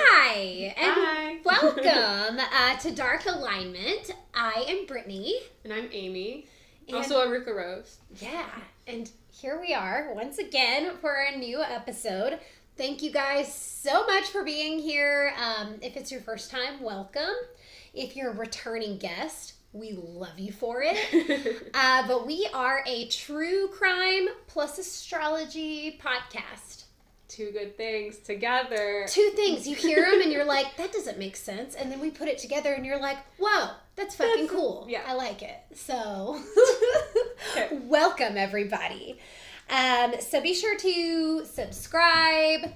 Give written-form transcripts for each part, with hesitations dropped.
Hi, and Hi. welcome to Dark Alignment. I am Brittney. And I'm Amy. And also Eruca Rose. Yeah, and here we are once again for a new episode. Thank you guys so much for being here. If it's your first time, welcome. If you're a returning guest, we love you for it. But we are a true crime plus astrology podcast. Two good things together. Two things. You hear them and you're like, that doesn't make sense. And then we put it together and you're like, whoa, that's fucking cool. Yeah. I like it. So, welcome everybody. So be sure to subscribe.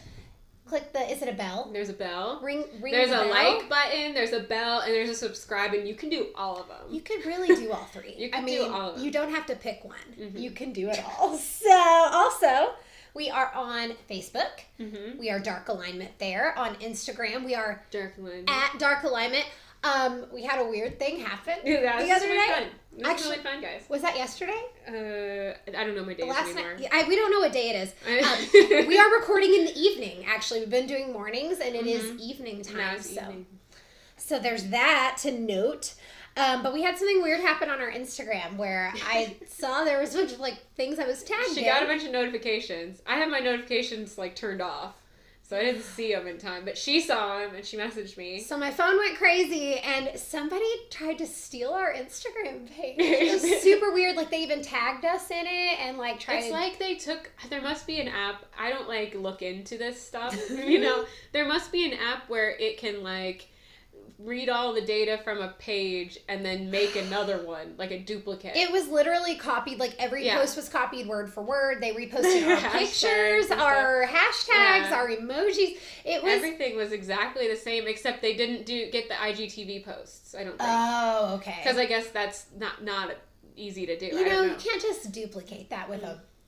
Click is it a bell? There's a bell. Ring there's the a bell. like button, there's a bell, and there's a subscribe, and you can do all of them. You could really do all three. You can do all of them. You don't have to pick one. Mm-hmm. You can do it all. So, also, we are on Facebook. Mm-hmm. We are Dark Alignment there. On Instagram, we are Dark Alignment. at Dark Alignment. We had a weird thing happen Yeah, the other really day. fun. It was really fun, guys. Was that yesterday? I don't know my days Last anymore. night. We don't know what day it is. We are recording in the evening. Actually, we've been doing mornings, and it is evening time. Now it's evening. So there's that to note. But we had something weird happen on our Instagram where I saw there was a bunch of things I was tagged in. She got a bunch of notifications. I have my notifications turned off. So I didn't see them in time, but she saw them and she messaged me. So my phone went crazy and somebody tried to steal our Instagram page. It was super weird. They even tagged us in it and tried. It's they took. There must be an app. I don't look into this stuff. There must be an app where it can read all the data from a page and then make another one, a duplicate. It was literally copied, every post was copied word for word. They reposted our pictures, our hashtags, our emojis. Everything was exactly the same, except they didn't get the IGTV posts, I don't think. Oh, okay. Because I guess that's not easy to do. You can't just duplicate that with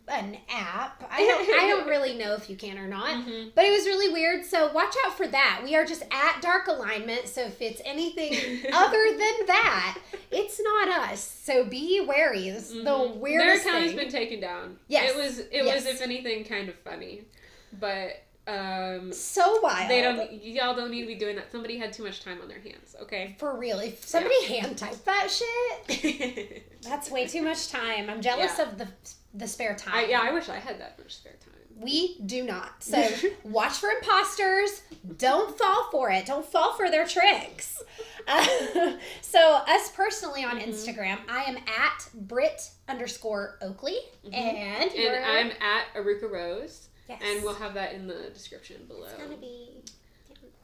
an app. I don't really know if you can or not, but it was really weird. So watch out for that. We are just at Dark Alignment. So if it's anything other than that, it's not us. So be wary. This is the weirdest Their account thing. has been taken down. Yes. It was if anything kind of funny, but so wild. Y'all don't need to be doing that. Somebody had too much time on their hands. Okay. For real. If somebody hand typed that shit, that's way too much time. I'm jealous of the spare time. I wish I had that much spare time. We do not. So watch for imposters. Don't fall for it. Don't fall for their tricks. So us personally on Instagram, I am at Britt_Oakley. And I'm at Eruca Rose. Yes. And we'll have that in the description below. It's gonna be...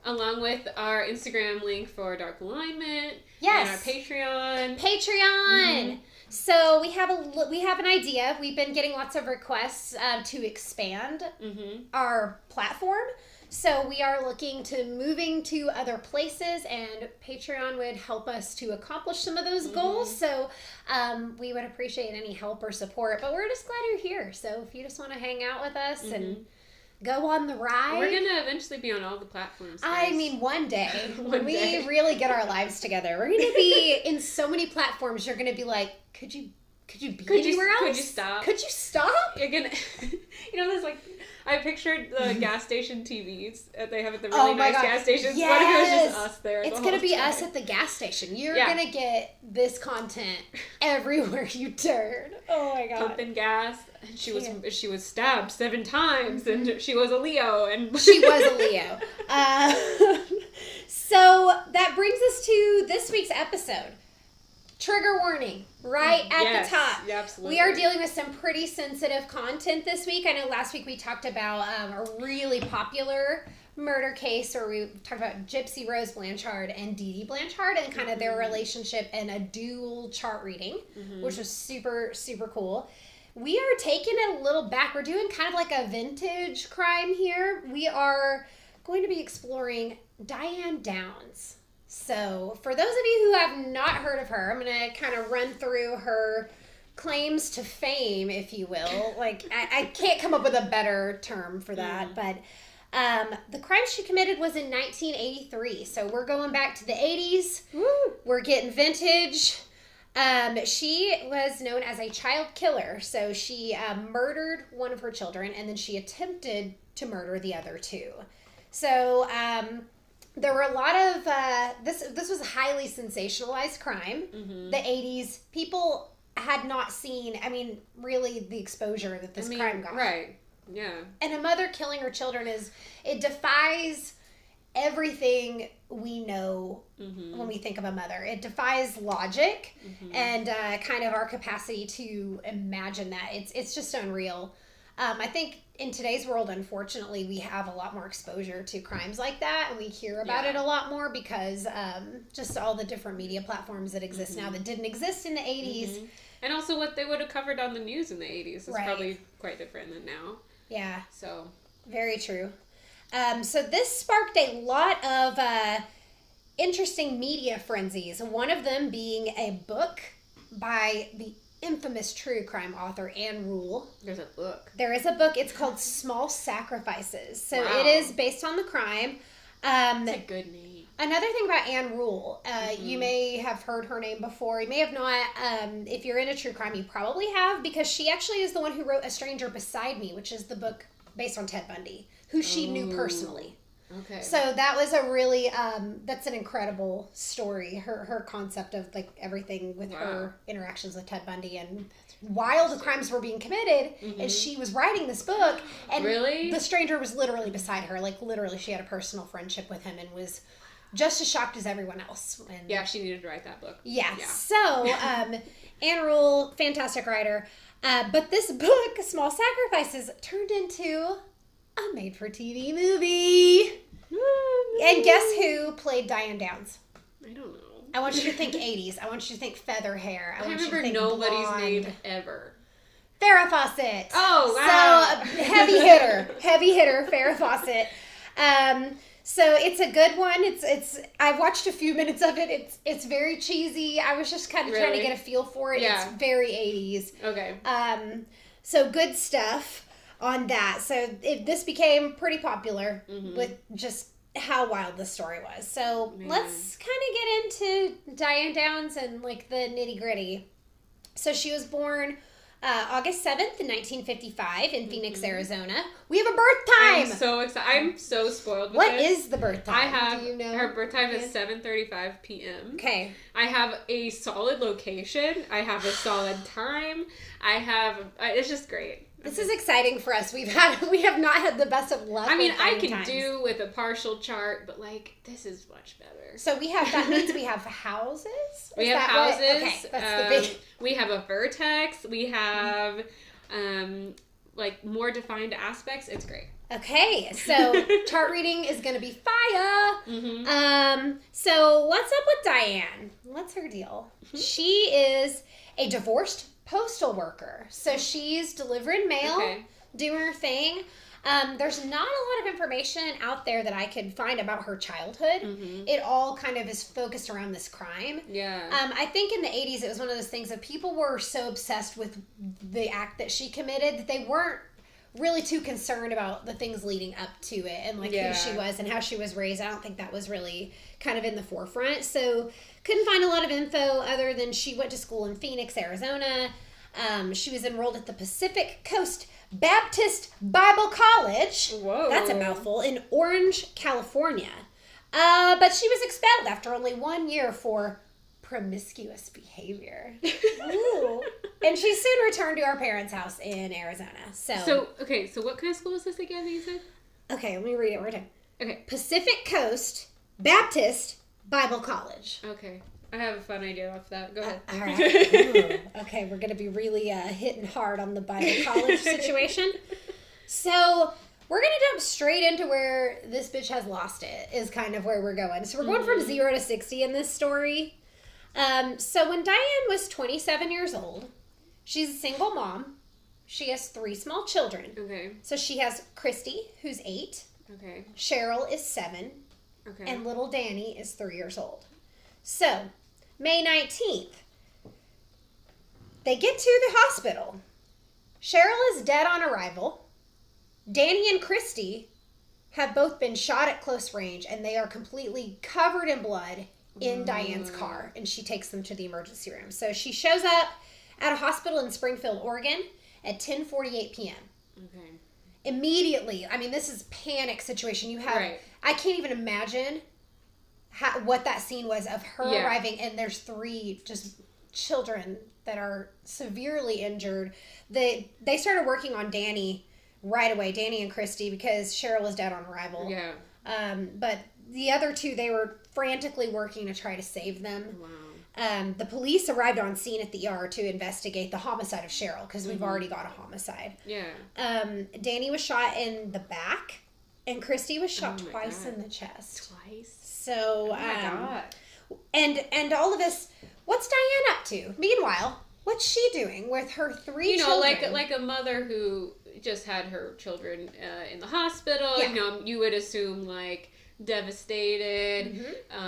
Along with our Instagram link for Dark Alignment. Yes. And our Patreon. Patreon! So we have an idea. We've been getting lots of requests to expand our platform. So we are looking to moving to other places, and Patreon would help us to accomplish some of those goals. So we would appreciate any help or support. But we're just glad you're here. So if you just want to hang out with us and go on the ride. We're going to eventually be on all the platforms. Guys. I mean, one day, when we day. really get our lives together, we're going to be in so many platforms, you're going to be like, could you be anywhere else? Could you stop? Could you stop? You're going to, there's I pictured the gas station TVs that they have at the really nice gas stations. Yes. What if it was just us there? It's going to be us at the gas station. You're going to get this content everywhere you turn. Oh my God. Pumping gas. And she was stabbed 7 times, and she was a Leo. And she was a Leo. So that brings us to this week's episode. Trigger warning, right at the top. Yeah, absolutely. We are dealing with some pretty sensitive content this week. I know last week we talked about a really popular murder case where we talked about Gypsy Rose Blanchard and Dee Dee Blanchard and kind of their relationship and a dual chart reading, which was super, super cool. We are taking it a little back. We're doing kind of a vintage crime here. We are going to be exploring Diane Downs. So, for those of you who have not heard of her, I'm going to kind of run through her claims to fame, if you will. I can't come up with a better term for that, but the crime she committed was in 1983. So, we're going back to the 80s. Woo! We're getting vintage. She was known as a child killer. So, she murdered one of her children, and then she attempted to murder the other two. So, there were a lot of this was highly sensationalized crime. The 80s, people had not seen, I mean, really the exposure that this crime got. Right. Yeah. And a mother killing her children it defies everything we know when we think of a mother. It defies logic and kind of our capacity to imagine that. It's just unreal. I think in today's world, unfortunately, we have a lot more exposure to crimes like that, and we hear about it a lot more because just all the different media platforms that exist now that didn't exist in the 80s. And also what they would have covered on the news in the 80s is probably quite different than now. Yeah. So. Very true. So this sparked a lot of interesting media frenzies, one of them being a book by the infamous true crime author Ann Rule. There's a book. There is a book. It's called Small Sacrifices. So it is based on the crime. That's a good name. Another thing about Ann Rule, you may have heard her name before. You may have not. If you're into true crime, you probably have, because she actually is the one who wrote A Stranger Beside Me, which is the book based on Ted Bundy, who she knew personally. Okay. So that was a really, that's an incredible story. Her concept of like everything with her interactions with Ted Bundy, and while the crimes were being committed, and she was writing this book, and the stranger was literally beside her. Like literally, she had a personal friendship with him and was just as shocked as everyone else. And yeah, she needed to write that book. Yeah. So Ann Rule, fantastic writer. But this book, Small Sacrifices, turned into a made-for-TV movie. And guess who played Diane Downs? I don't know. I want you to think 80s. I want you to think feather hair. I want you to remember think nobody's blonde. name ever. Farrah Fawcett. Oh, wow. So, heavy hitter, Farrah Fawcett. So it's a good one. I've watched a few minutes of it. It's very cheesy. I was just kind of trying to get a feel for it. Yeah. It's very 80s. Okay. So good stuff on that. So this became pretty popular with just how wild the story was. So let's kind of get into Diane Downs and like the nitty gritty. So she was born August 7th, 1955 in Phoenix, Arizona. We have a birth time! I'm so excited. I'm so spoiled with What this. is the birth time? Do you know? Her birth time is 7:35 p.m. Okay. I have a solid location. I have a solid time. It's just great. This is exciting for us. We have not had the best of luck. I mean, I can do with a partial chart, but like this is much better. So that means we have houses? We have houses. Okay, that's the big. We have a vertex. We have like more defined aspects. It's great. Okay, so chart reading is going to be fire. So what's up with Diane? What's her deal? She is a divorced postal worker. So she's delivering mail, doing her thing. There's not a lot of information out there that I could find about her childhood. It all kind of is focused around this crime. Yeah. I think in the 80s it was one of those things that people were so obsessed with the act that she committed that they weren't really too concerned about the things leading up to it and like who she was and how she was raised. I don't think that was really kind of in the forefront. So couldn't find a lot of info other than she went to school in Phoenix, Arizona. She was enrolled at the Pacific Coast Baptist Bible College. Whoa. That's a mouthful. In Orange, California. But she was expelled after only 1 year for promiscuous behavior. Ooh. And she soon returned to her parents' house in Arizona. So what kind of school is this again that you said? Okay, let me read it one more time. Okay. Pacific Coast Baptist Bible College. Okay. I have a fun idea off that. Go ahead. All right. Okay, we're going to be really hitting hard on the Bible college situation. So we're going to jump straight into where this bitch has lost it, is kind of where we're going. So we're going from 0 to 60 in this story. So when Diane was 27 years old, she's a single mom. She has 3 small children. Okay. So she has Christy, who's 8. Okay. Cheryl is 7. Okay. And little Danny is 3 years old. So, May 19th, they get to the hospital. Cheryl is dead on arrival. Danny and Christy have both been shot at close range, and they are completely covered in blood in Diane's car, and she takes them to the emergency room. So she shows up at a hospital in Springfield, Oregon at 10:48 p.m. Okay. Immediately, I mean, this is panic situation. You have, I can't even imagine what that scene was of her arriving, and there's 3 just children that are severely injured. They started working on Danny right away, Danny and Christy, because Cheryl was dead on arrival. Yeah. But the other 2, they were frantically working to try to save them. Wow. The police arrived on scene at the ER to investigate the homicide of Cheryl, because we've already got a homicide. Yeah. Danny was shot in the back, and Christy was shot twice in the chest. Twice? So, oh my God. And all of this, what's Diane up to? Meanwhile, what's she doing with her 3 children? like a mother who just had her children in the hospital. Yeah. You would assume, like, devastated,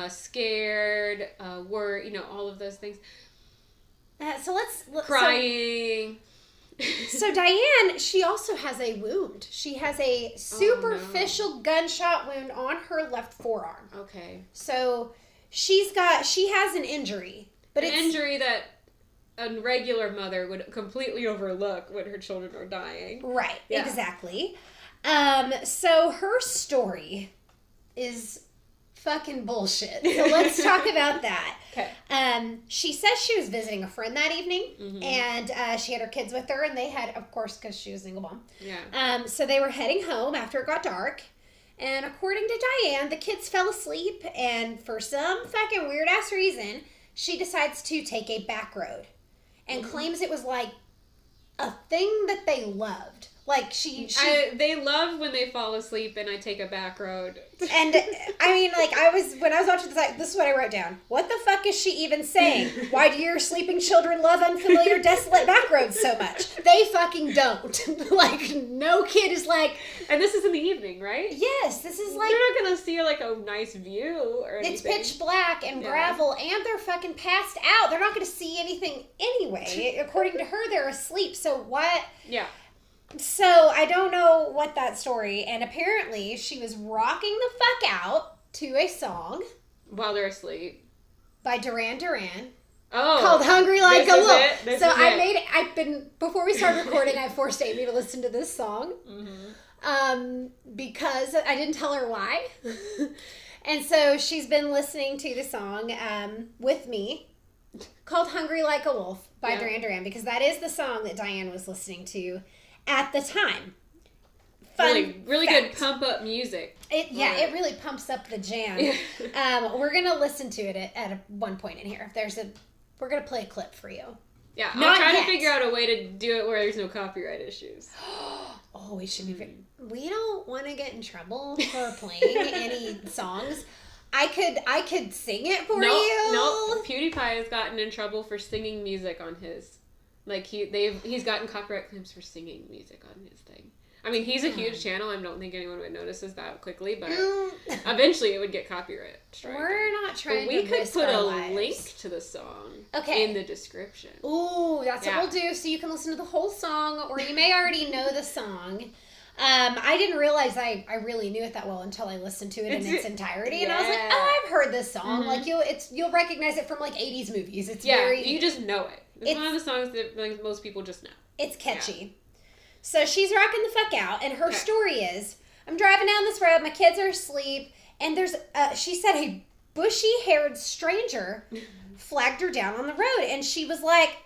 scared, worried, all of those things. So let's crying. So Diane, she also has a wound. She has a superficial gunshot wound on her left forearm. Okay. So she has an injury, but it's injury that a regular mother would completely overlook when her children are dying. Right. Yeah. Exactly. So her story is fucking bullshit. So let's talk about that. Okay. She says she was visiting a friend that evening, and she had her kids with her, and they had, of course, because she was a single mom. Yeah. So they were heading home after it got dark, and according to Diane, the kids fell asleep, and for some fucking weird-ass reason, she decides to take a back road, and claims it was like a thing that they loved. Like, they love when they fall asleep and I take a back road. And, I mean, like, when I was watching this is what I wrote down. What the fuck is she even saying? Why do your sleeping children love unfamiliar, desolate back roads so much? They fucking don't. Like, no kid is like... And this is in the evening, right? Yes, this is like... They're not going to see, like, a nice view or anything. It's pitch black and gravel, and they're fucking passed out. They're not going to see anything anyway. According to her, they're asleep, so what... Yeah. So, I don't know what that story, and apparently she was rocking the fuck out to a song. While they're asleep. By Duran Duran. Oh. Called Hungry Like a Wolf. So before we started recording, I forced Amy to listen to this song. Because I didn't tell her why. And so she's been listening to the song with me, called Hungry Like a Wolf by Duran Duran, because that is the song that Diane was listening to at the time. Really good pump up music. It really pumps up the jam. We're gonna listen to it at one point in here. We're gonna play a clip for you. Yeah, I'll try to figure out a way to do it where there's no copyright issues. Oh, we should be. We don't want to get in trouble for playing any songs. I could sing it for you. No, PewDiePie has gotten in trouble for singing music on his. Like, he's gotten copyright claims for singing music on his thing. I mean, he's a huge channel. I don't think anyone would notice this that quickly, but eventually it would get copyright strike. We're not trying to risk our lives. We could put a link to the song in the description. Ooh, that's what we'll do, so you can listen to the whole song, or you may already know the song. I didn't realize I really knew it that well until I listened to it in its entirety, and I was like, oh, I've heard this song. Like, you'll recognize it from, like, 80s movies. It's you just know it. It's one of the songs that, like, most people just know. It's catchy. Yeah. So she's rocking the fuck out, and her story is, I'm driving down this road, my kids are asleep, and there's, she said a bushy-haired stranger flagged her down on the road, and she was like,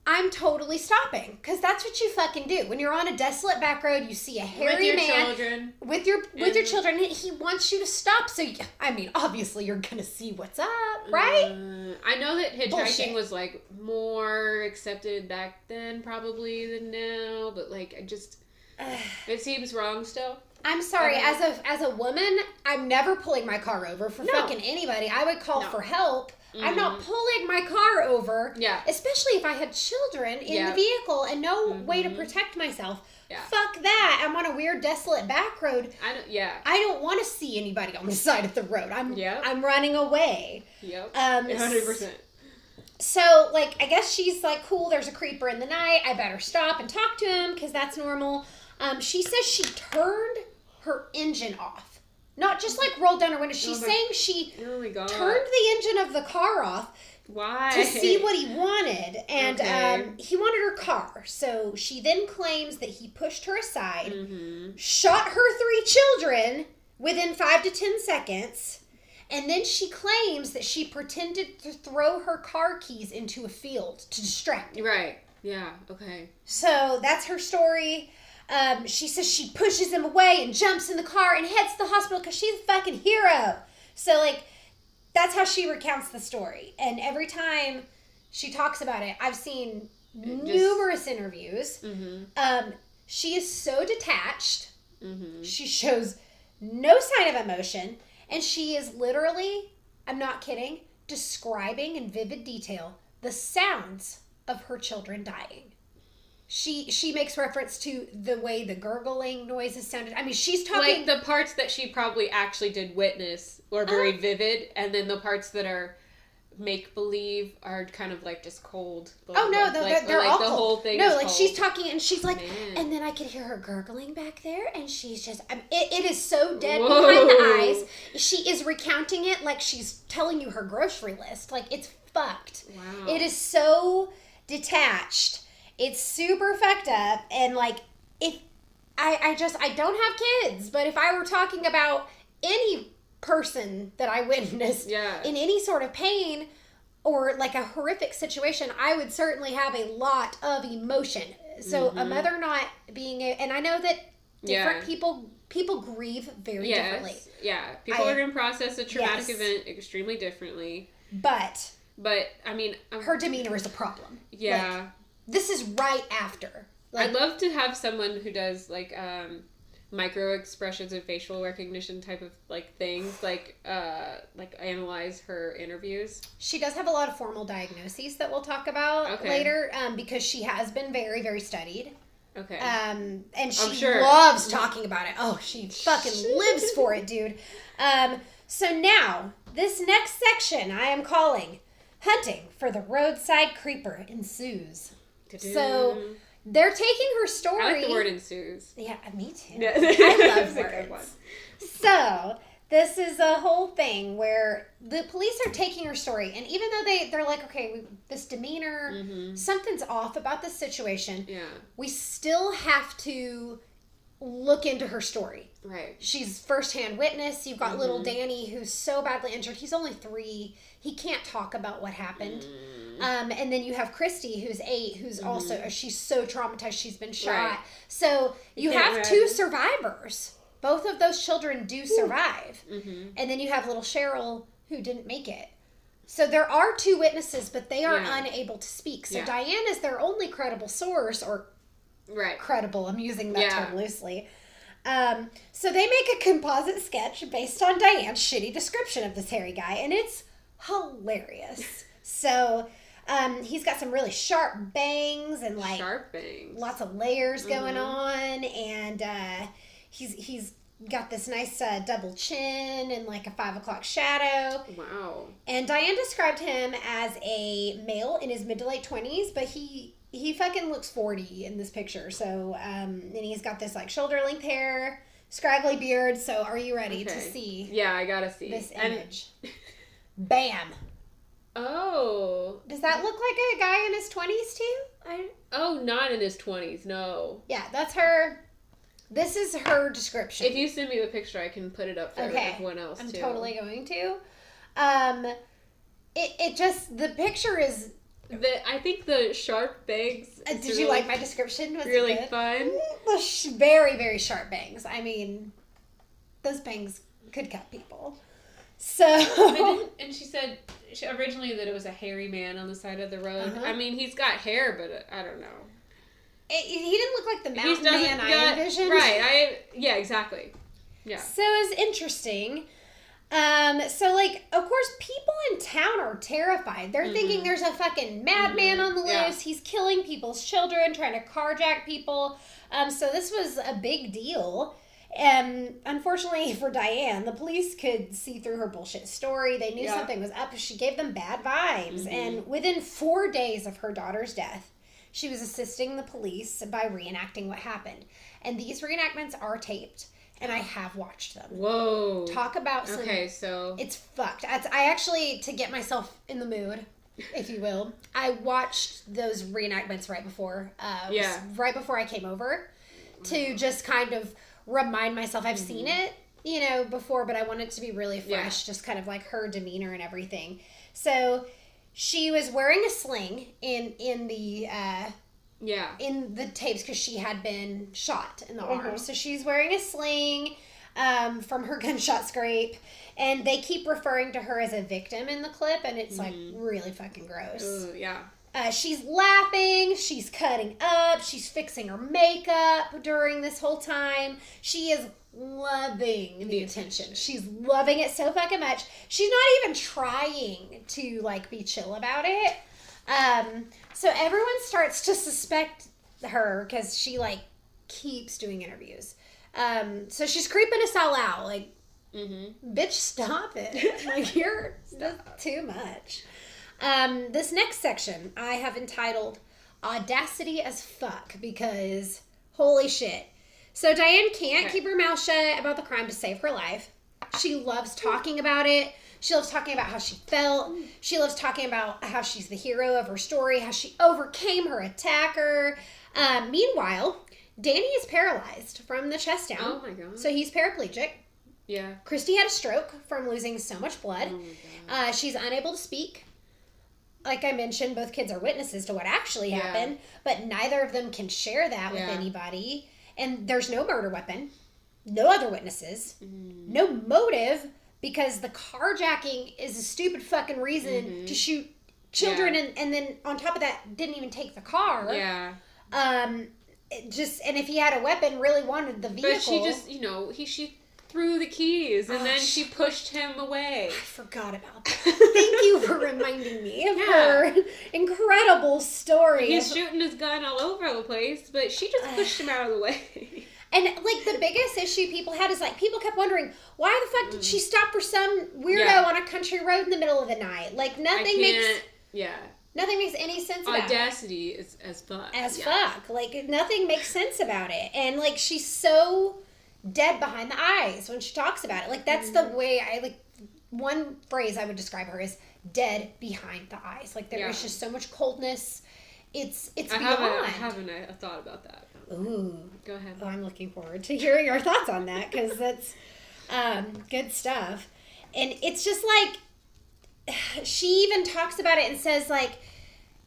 I'm totally stopping, because that's what you fucking do. When you're on a desolate back road, you see a hairy man with your children, and he wants you to stop. So, I mean, obviously, you're gonna see what's up, right? I know that hitchhiking was like more accepted back then, probably than now, but like, it seems wrong still. I'm sorry, as a woman, I'm never pulling my car over for fucking anybody. I would call for help. I'm not pulling my car over, especially if I had children in the vehicle and no way to protect myself. Fuck that. I'm on a weird, desolate back road. I don't want to see anybody on the side of the road. I'm running away. 100%. So, like, I guess she's like, cool, there's a creeper in the night. I better stop and talk to him because that's normal. She says she turned her engine off. Not just, like, rolled down her window. She's saying she turned the engine of the car off to see what he wanted. And he wanted her car. So she then claims that he pushed her aside, shot her 3 children within 5 to 10 seconds, And then she claims that she pretended to throw her car keys into a field to distract him. Right. Yeah. Okay. So that's her story. She says she pushes him away and jumps in the car and heads to the hospital because she's a fucking hero. So, like, that's how she recounts the story. And every time she talks about it, I've seen numerous interviews. Mm-hmm. She is so detached. Mm-hmm. She shows no sign of emotion. And she is literally, I'm not kidding, describing in vivid detail the sounds of her children dying. She makes reference to the way the gurgling noises sounded. I mean, she's talking... Like, the parts that she probably actually did witness were very vivid, and then the parts that are make-believe are kind of, like, just cold. Oh, no, they're all the cold. whole thing No, is like, cold. she's talking, and she's like... Man. And then I could hear her gurgling back there, and she's just... I mean, it is so dead Whoa. behind the eyes. She is recounting it like she's telling you her grocery list. Like, it's fucked. Wow. It is so detached. It's super fucked up, and like, if I don't have kids, but if I were talking about any person that I witnessed in any sort of pain or like a horrific situation, I would certainly have a lot of emotion. So a mother not being and I know that different people grieve very differently. Yeah, people are going to process a traumatic event extremely differently. But I mean, her demeanor is a problem. Yeah. Like, this is right after. Like, I'd love to have someone who does like micro expressions and facial recognition type of like things, like analyze her interviews. She does have a lot of formal diagnoses that we'll talk about later, because she has been very, very studied. Okay. And she loves talking about it. Oh, she fucking lives for it, dude. So now, this next section I am calling Hunting for the Roadside Creeper Ensues. So they're taking her story. I like the word ensues. Yeah, me too. I love words. So this is a whole thing where the police are taking her story, and even though they're like, okay, this demeanor, something's off about this situation. Yeah, we still have to look into her story. Right. She's firsthand witness. You've got little Danny, who's so badly injured. He's only 3. He can't talk about what happened. And then you have Christy, who's 8, who's also, she's so traumatized, she's been shot. Right. So you have 2 survivors. Both of those children do survive. And then you have little Cheryl, who didn't make it. So there are 2 witnesses, but they are unable to speak. So Diane is their only credible source, or credible, I'm using that term loosely. So they make a composite sketch based on Diane's shitty description of this hairy guy, and it's hilarious. So he's got some really sharp bangs and like lots of layers going on, and he's got this nice double chin and like a 5 o'clock shadow. Wow. And Diane described him as a male in his mid to late 20s, but he fucking looks 40 in this picture. So and he's got this like shoulder length hair, scraggly beard. So are you ready to see? Yeah, I gotta see this image. Bam. Oh. Does that look like a guy in his 20s too? Oh, not in his 20s, no. Yeah, that's her. This is her description. If you send me the picture, I can put it up for everyone else too. I'm totally going to. It just, the picture is... I think the sharp bangs... did you like my description? Was really it good? fun? The very, very sharp bangs. I mean, those bangs could cut people. So... And she said originally that it was a hairy man on the side of the road. I mean, he's got hair, but I don't know. He didn't look like the mountain man I envisioned. Right. Yeah, exactly. Yeah. So it was interesting. So, like, of course, people in town are terrified. They're thinking there's a fucking madman on the loose. Yeah. He's killing people's children, trying to carjack people. So this was a big deal. Unfortunately for Diane, the police could see through her bullshit story. They knew something was up. She gave them bad vibes. And within 4 days of her daughter's death, she was assisting the police by reenacting what happened. And these reenactments are taped. And I have watched them. Whoa. Talk about some... Okay, so... It's fucked. I actually, to get myself in the mood, if you will, I watched those reenactments right before. Right before I came over. To just kind of remind myself I've seen it. before, but I want it to be really fresh, just kind of like her demeanor and everything. So she was wearing a sling in the in the tapes because she had been shot in the arm. So she's wearing a sling from her gunshot scrape, and they keep referring to her as a victim in the clip, and it's like really fucking gross. Ooh, yeah. She's laughing, she's cutting up, she's fixing her makeup during this whole time. She is loving the attention. She's loving it so fucking much. She's not even trying to, like, be chill about it. So everyone starts to suspect her because she, like, keeps doing interviews. So she's creeping us all out. Like, bitch, stop it. Like, you're too much. This next section I have entitled Audacity as Fuck because holy shit. So Diane can't keep her mouth shut about the crime to save her life. She loves talking about it. She loves talking about how she felt. She loves talking about how she's the hero of her story, how she overcame her attacker. Meanwhile, Danny is paralyzed from the chest down. Oh my God. So he's paraplegic. Yeah. Christy had a stroke from losing so much blood. Oh my God. She's unable to speak. Like I mentioned, both kids are witnesses to what actually happened, but neither of them can share that with anybody. And there's no murder weapon, no other witnesses, no motive, because the carjacking is a stupid fucking reason to shoot children, and then on top of that, didn't even take the car. Yeah. And if he had a weapon, really wanted the vehicle. But she just, she threw the keys, and then she pushed him away. I forgot about that. Thank you for reminding me of her incredible story. He's shooting his gun all over the place, but she just pushed him out of the way. And, like, the biggest issue people had is, like, people kept wondering, why the fuck did she stop for some weirdo on a country road in the middle of the night? Like, nothing makes any sense about it. Audacity is as fuck. Fuck. Like, nothing makes sense about it. And, like, she's so dead behind the eyes when she talks about it. Like, that's the way one phrase I would describe her is dead behind the eyes. Like, there is just so much coldness. It's beyond. I haven't thought about that. Ooh. Go ahead. Oh, I'm looking forward to hearing your thoughts on that because that's good stuff. And it's just like, she even talks about it and says, like,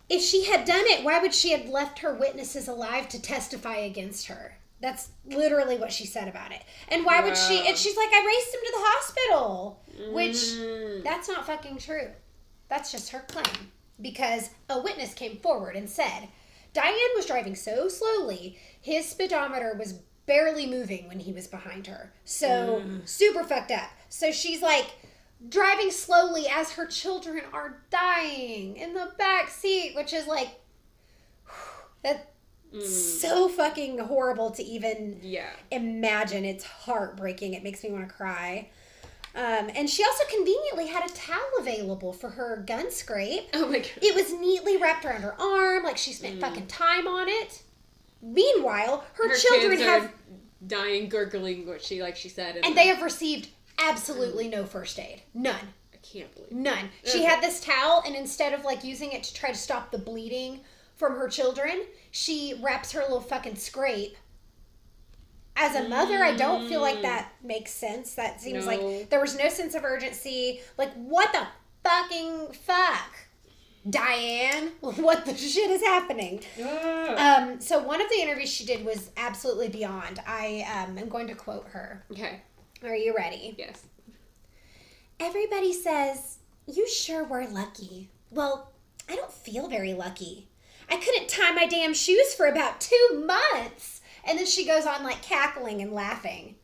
if she had done it, why would she have left her witnesses alive to testify against her? That's literally what she said about it. And why would she? And she's like, I raced him to the hospital. Which, that's not fucking true. That's just her claim. Because a witness came forward and said, Diane was driving so slowly, his speedometer was barely moving when he was behind her. So, super fucked up. So she's like, driving slowly as her children are dying in the back seat, which is like, that's so fucking horrible to even imagine. It's heartbreaking. It makes me want to cry. And she also conveniently had a towel available for her gun scrape. Oh my God. It was neatly wrapped around her arm, like she spent fucking time on it. Meanwhile, her children have dying, gurgling, what she said, and they have received absolutely no first aid. None. I can't believe it. None. She had this towel, and instead of like using it to try to stop the bleeding from her children, she wraps her little fucking scrape. As a mother, I don't feel like that makes sense. That seems like there was no sense of urgency. Like, what the fucking fuck? Diane, what the shit is happening? So one of the interviews she did was absolutely beyond. I am going to quote her. Okay. Are you ready? Yes. Everybody says, you sure were lucky. Well, I don't feel very lucky. I couldn't tie my damn shoes for about 2 months. And then she goes on, like, cackling and laughing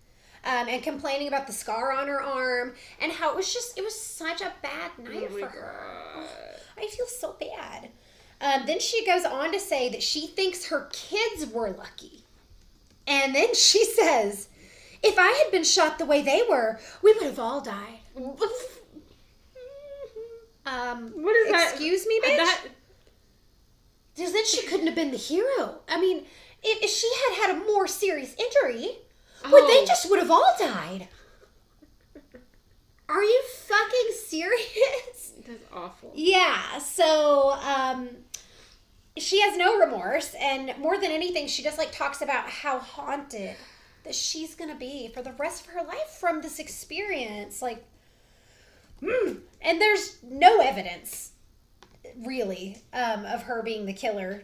and complaining about the scar on her arm and how it was such a bad night for her. I feel so bad. Then she goes on to say that she thinks her kids were lucky. And then she says, if I had been shot the way they were, we would have all died. What is that? Excuse me, bitch? Because then she couldn't have been the hero. I mean, if she had a more serious injury, they just would have all died. Are you fucking serious? That's awful. Yeah, so she has no remorse, and more than anything, she just, like, talks about how haunted that she's going to be for the rest of her life from this experience. Like, and there's no evidence, really, of her being the killer.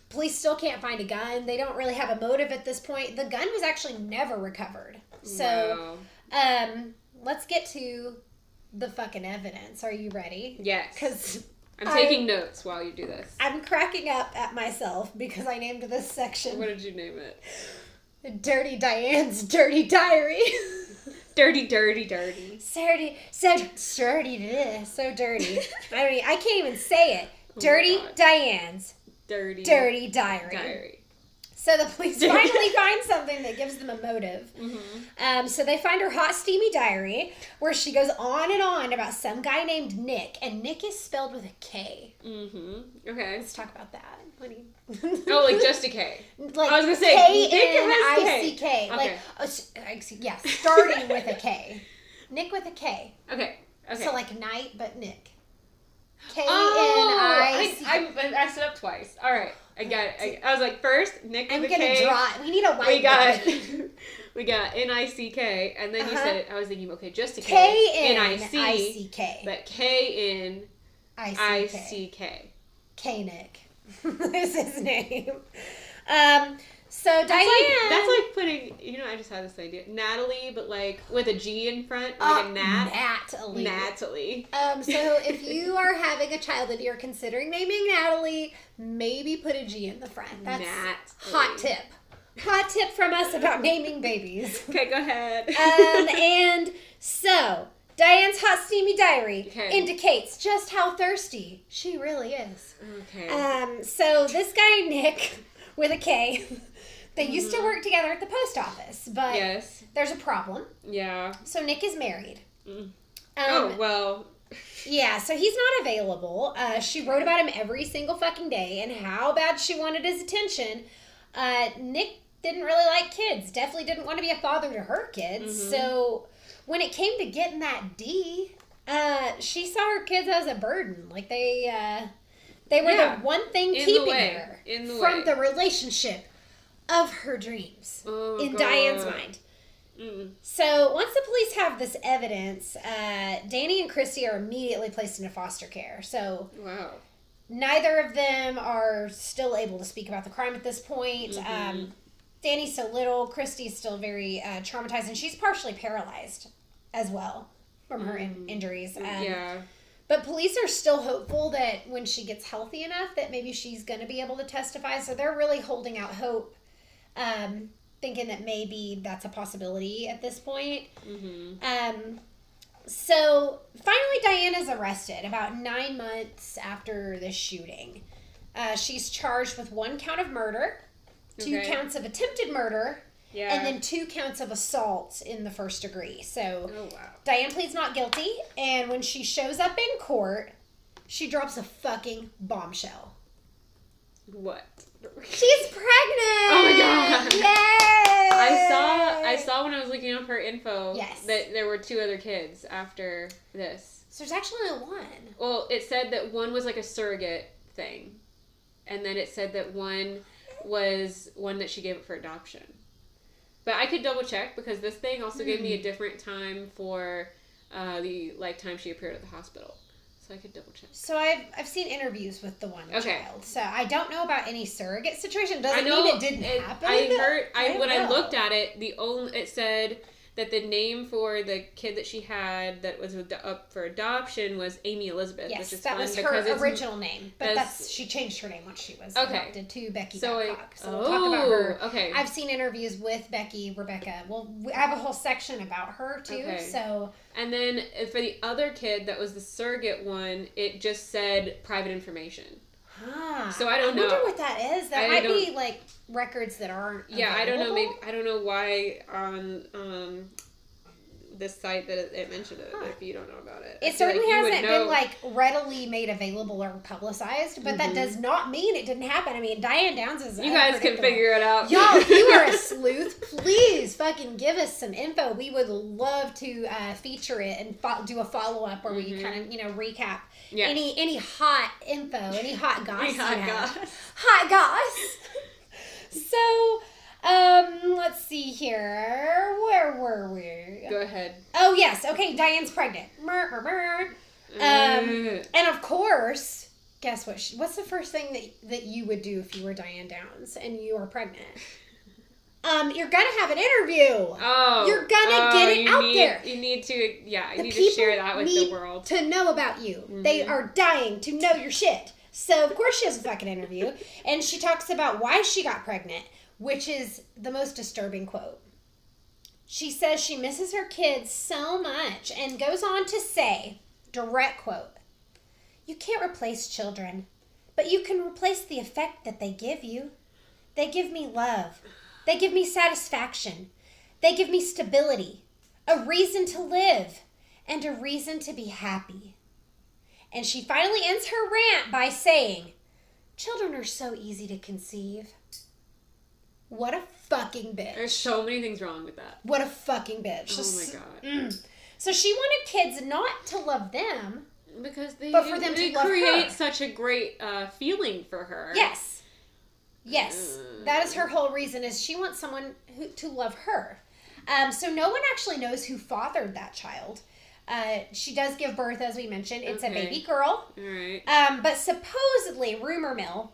Police still can't find a gun. They don't really have a motive at this point. The gun was actually never recovered. So, let's get to the fucking evidence. Are you ready? Yes. Because I'm taking notes while you do this. I'm cracking up at myself because I named this section. What did you name it? Dirty Diane's Dirty Diary. Dirty. So dirty. I mean, I can't even say it. Dirty Diane's Dirty Diary. So the police finally find something that gives them a motive. Mm-hmm. So they find her hot, steamy diary where she goes on and on about some guy named Nick. And Nick is spelled with a K. Mm-hmm. Okay. Let's talk about that. What do you... Oh, like just a K. Like I was going to say, K-N-I-C-K. Okay. Like, starting with a K. Nick with a K. Okay. So like night, but Nick. K-N-I-C-K. I messed it up twice. All right. I got it. I was like, first, Nick with a K. I'm going to draw it. We need a whiteboard. We got N-I-C-K, and then you said it. I was thinking, okay, just a K. K-N-I-C-K. But K-N-I-C-K. K-Nick. Is his name. So Diane... That's like putting... You know, I just had this idea. Natalie, but like with a G in front. Like a Nat. Natalie. So if you are having a child that you're considering naming Natalie, maybe put a G in the front. That's hot tip. Hot tip from us about naming babies. Okay, go ahead. And so... Diane's hot, steamy diary indicates just how thirsty she really is. Okay. So this guy, Nick, with a K, they used to work together at the post office, but there's a problem. Yeah. So Nick is married. Yeah, so he's not available. She wrote about him every single fucking day and how bad she wanted his attention. Nick didn't really like kids. Definitely didn't want to be a father to her kids. Mm-hmm. So... when it came to getting that D, she saw her kids as a burden. Like they were the one thing keeping her from the relationship of her dreams in Diane's mind. Mm. So once the police have this evidence, Danny and Christy are immediately placed into foster care. So neither of them are still able to speak about the crime at this point. Mm-hmm. Danny's so little, Christy's still very traumatized, and she's partially paralyzed as well from her injuries. But police are still hopeful that when she gets healthy enough that maybe she's going to be able to testify. So they're really holding out hope, thinking that maybe that's a possibility at this point. Mm-hmm. So finally Diane is arrested about 9 months after the shooting. She's charged with 1 count of murder, 2 counts of attempted murder, and then 2 counts of assault in the first degree. So Diane pleads not guilty, and when she shows up in court, she drops a fucking bombshell. What? She's pregnant! Oh my god! Yay! I saw when I was looking up her info that there were 2 other kids after this. So there's actually only 1. Well, it said that one was like a surrogate thing, and then it said that one was one that she gave up for adoption. But I could double check because this thing also gave me a different time for the time she appeared at the hospital. So I could double check. So I've seen interviews with the one child. So I don't know about any surrogate situation. Doesn't mean it didn't happen. I looked at it, it said that the name for the kid that she had that was up for adoption was Amy Elizabeth. Yes, which is that was her original name. But she changed her name once she was adopted to Becky Babcock. So we'll talk about her. Okay. I've seen interviews with Rebecca. Well, we have a whole section about her too. Okay. So. And then for the other kid that was the surrogate one, it just said private information. Huh. So I don't know. I wonder what that is. That might be like records that aren't available. I don't know. Maybe I don't know why on this site that it mentioned it. If you don't know about it, it certainly hasn't been like readily made available or publicized. But that does not mean it didn't happen. I mean, Diane Downs is. You guys can figure it out. Y'all, if you are a sleuth, please fucking give us some info. We would love to feature it and do a follow up where we kind of recap. Yes. Any hot info, any hot goss. Hot goss. So, Let's see here. Where were we? Go ahead. Oh, yes. Okay, Diane's pregnant. And of course, guess what? What's the first thing that you would do if you were Diane Downs and you were pregnant? You're gonna have an interview. Oh, you're gonna get it out there. You need to, you need to share that with the world. To know about you. Mm-hmm. They are dying to know your shit. So of course she has a fucking interview, and she talks about why she got pregnant, which is the most disturbing quote. She says she misses her kids so much, and goes on to say, direct quote, "You can't replace children, but you can replace the effect that they give you. They give me love. They give me satisfaction. They give me stability, a reason to live, and a reason to be happy." And she finally ends her rant by saying, "Children are so easy to conceive." What a fucking bitch. There's so many things wrong with that. What a fucking bitch. Oh my God. So she wanted kids not to love them, because but for them to love her. Create such a great feeling for her. Yes. Yes, that is her whole reason, is she wants someone to love her. So no one actually knows who fathered that child. She does give birth, as we mentioned. It's a baby girl. All right. But supposedly, rumor mill,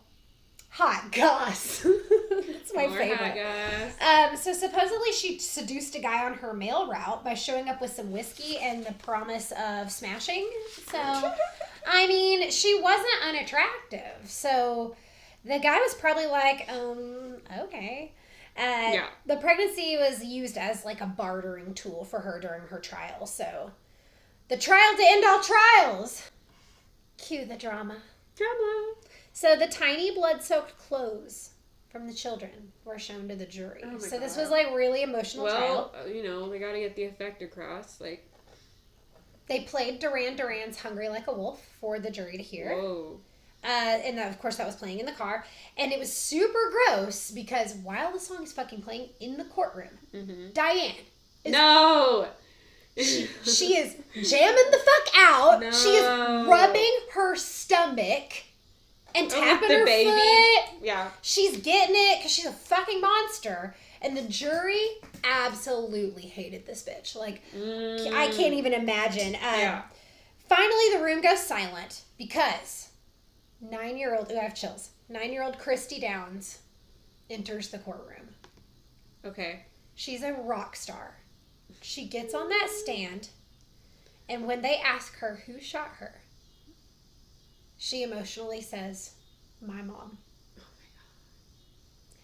hot goss. That's my favorite. Hot goss. So supposedly she seduced a guy on her mail route by showing up with some whiskey and the promise of smashing. So, I mean, she wasn't unattractive. So the guy was probably like, okay. The pregnancy was used as like a bartering tool for her during her trial. So, the trial to end all trials. Cue the drama. So, the tiny blood-soaked clothes from the children were shown to the jury. Oh so, this was like really emotional trial. Well, they gotta get the effect across. Like, they played Duran Duran's Hungry Like a Wolf for the jury to hear. Whoa. And of course that was playing in the car. And it was super gross because while the song is fucking playing in the courtroom, Diane she is jamming the fuck out. No. She is rubbing her stomach and tapping her foot. Yeah. She's getting it because she's a fucking monster. And the jury absolutely hated this bitch. Like, I can't even imagine. Finally, the room goes silent because 9-year-old, I have chills. 9-year-old Christy Downs enters the courtroom. Okay. She's a rock star. She gets on that stand, and when they ask her who shot her, she emotionally says, "My mom." Oh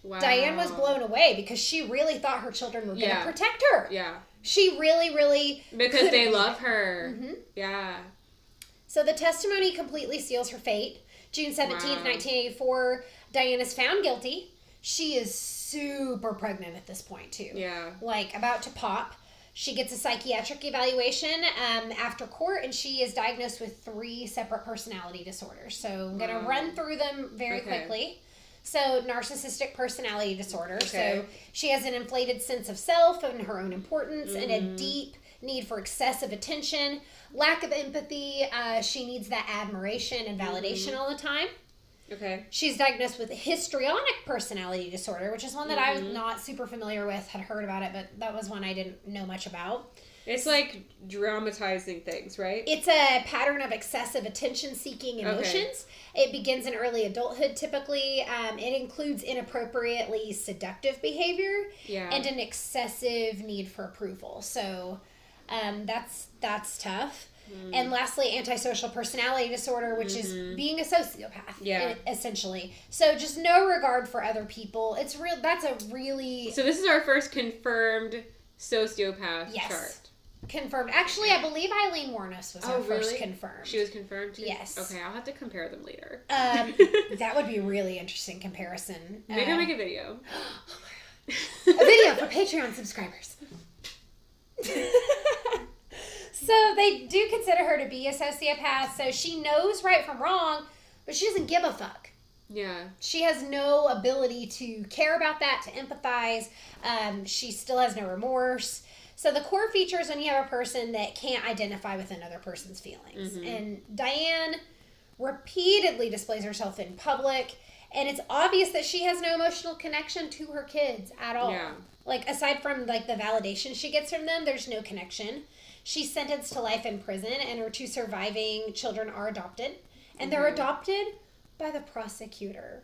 my God. Wow. Diane was blown away because she really thought her children were going to protect her. Yeah. She really, really... Because they love her. Mm-hmm. Yeah. So the testimony completely seals her fate. June 17th, 1984, Diane is found guilty. She is super pregnant at this point, too. Yeah. Like, about to pop. She gets a psychiatric evaluation after court, and she is diagnosed with 3 separate personality disorders. So I'm going to run through them very quickly. So, narcissistic personality disorder. Okay. So, she has an inflated sense of self and her own importance and a deep need for excessive attention, lack of empathy. She needs that admiration and validation all the time. Okay. She's diagnosed with histrionic personality disorder, which is one that I was not super familiar with, had heard about it, but that was one I didn't know much about. It's like dramatizing things, right? It's a pattern of excessive attention-seeking emotions. Okay. It begins in early adulthood, typically. It includes inappropriately seductive behavior and an excessive need for approval. So that's tough. And lastly, antisocial personality disorder, which is being a sociopath, essentially. So just no regard for other people. That's a really... So this is our first confirmed sociopath chart. Confirmed. Actually, I believe Eileen Warnos was our first confirmed. She was confirmed too? Yes. Okay, I'll have to compare them later. That would be a really interesting comparison. Maybe I'll make a video. A video for Patreon subscribers. So they do consider her to be a sociopath. So she knows right from wrong, but she doesn't give a fuck. Yeah. She has no ability to care about that, to empathize. She still has no remorse. So the core feature is when you have a person that can't identify with another person's feelings. And Diane repeatedly displays herself in public And it's obvious that she has no emotional connection to her kids at all. Yeah. Like, aside from, like, the validation she gets from them, there's no connection. She's sentenced to life in prison, and her 2 surviving children are adopted. And they're adopted by the prosecutor,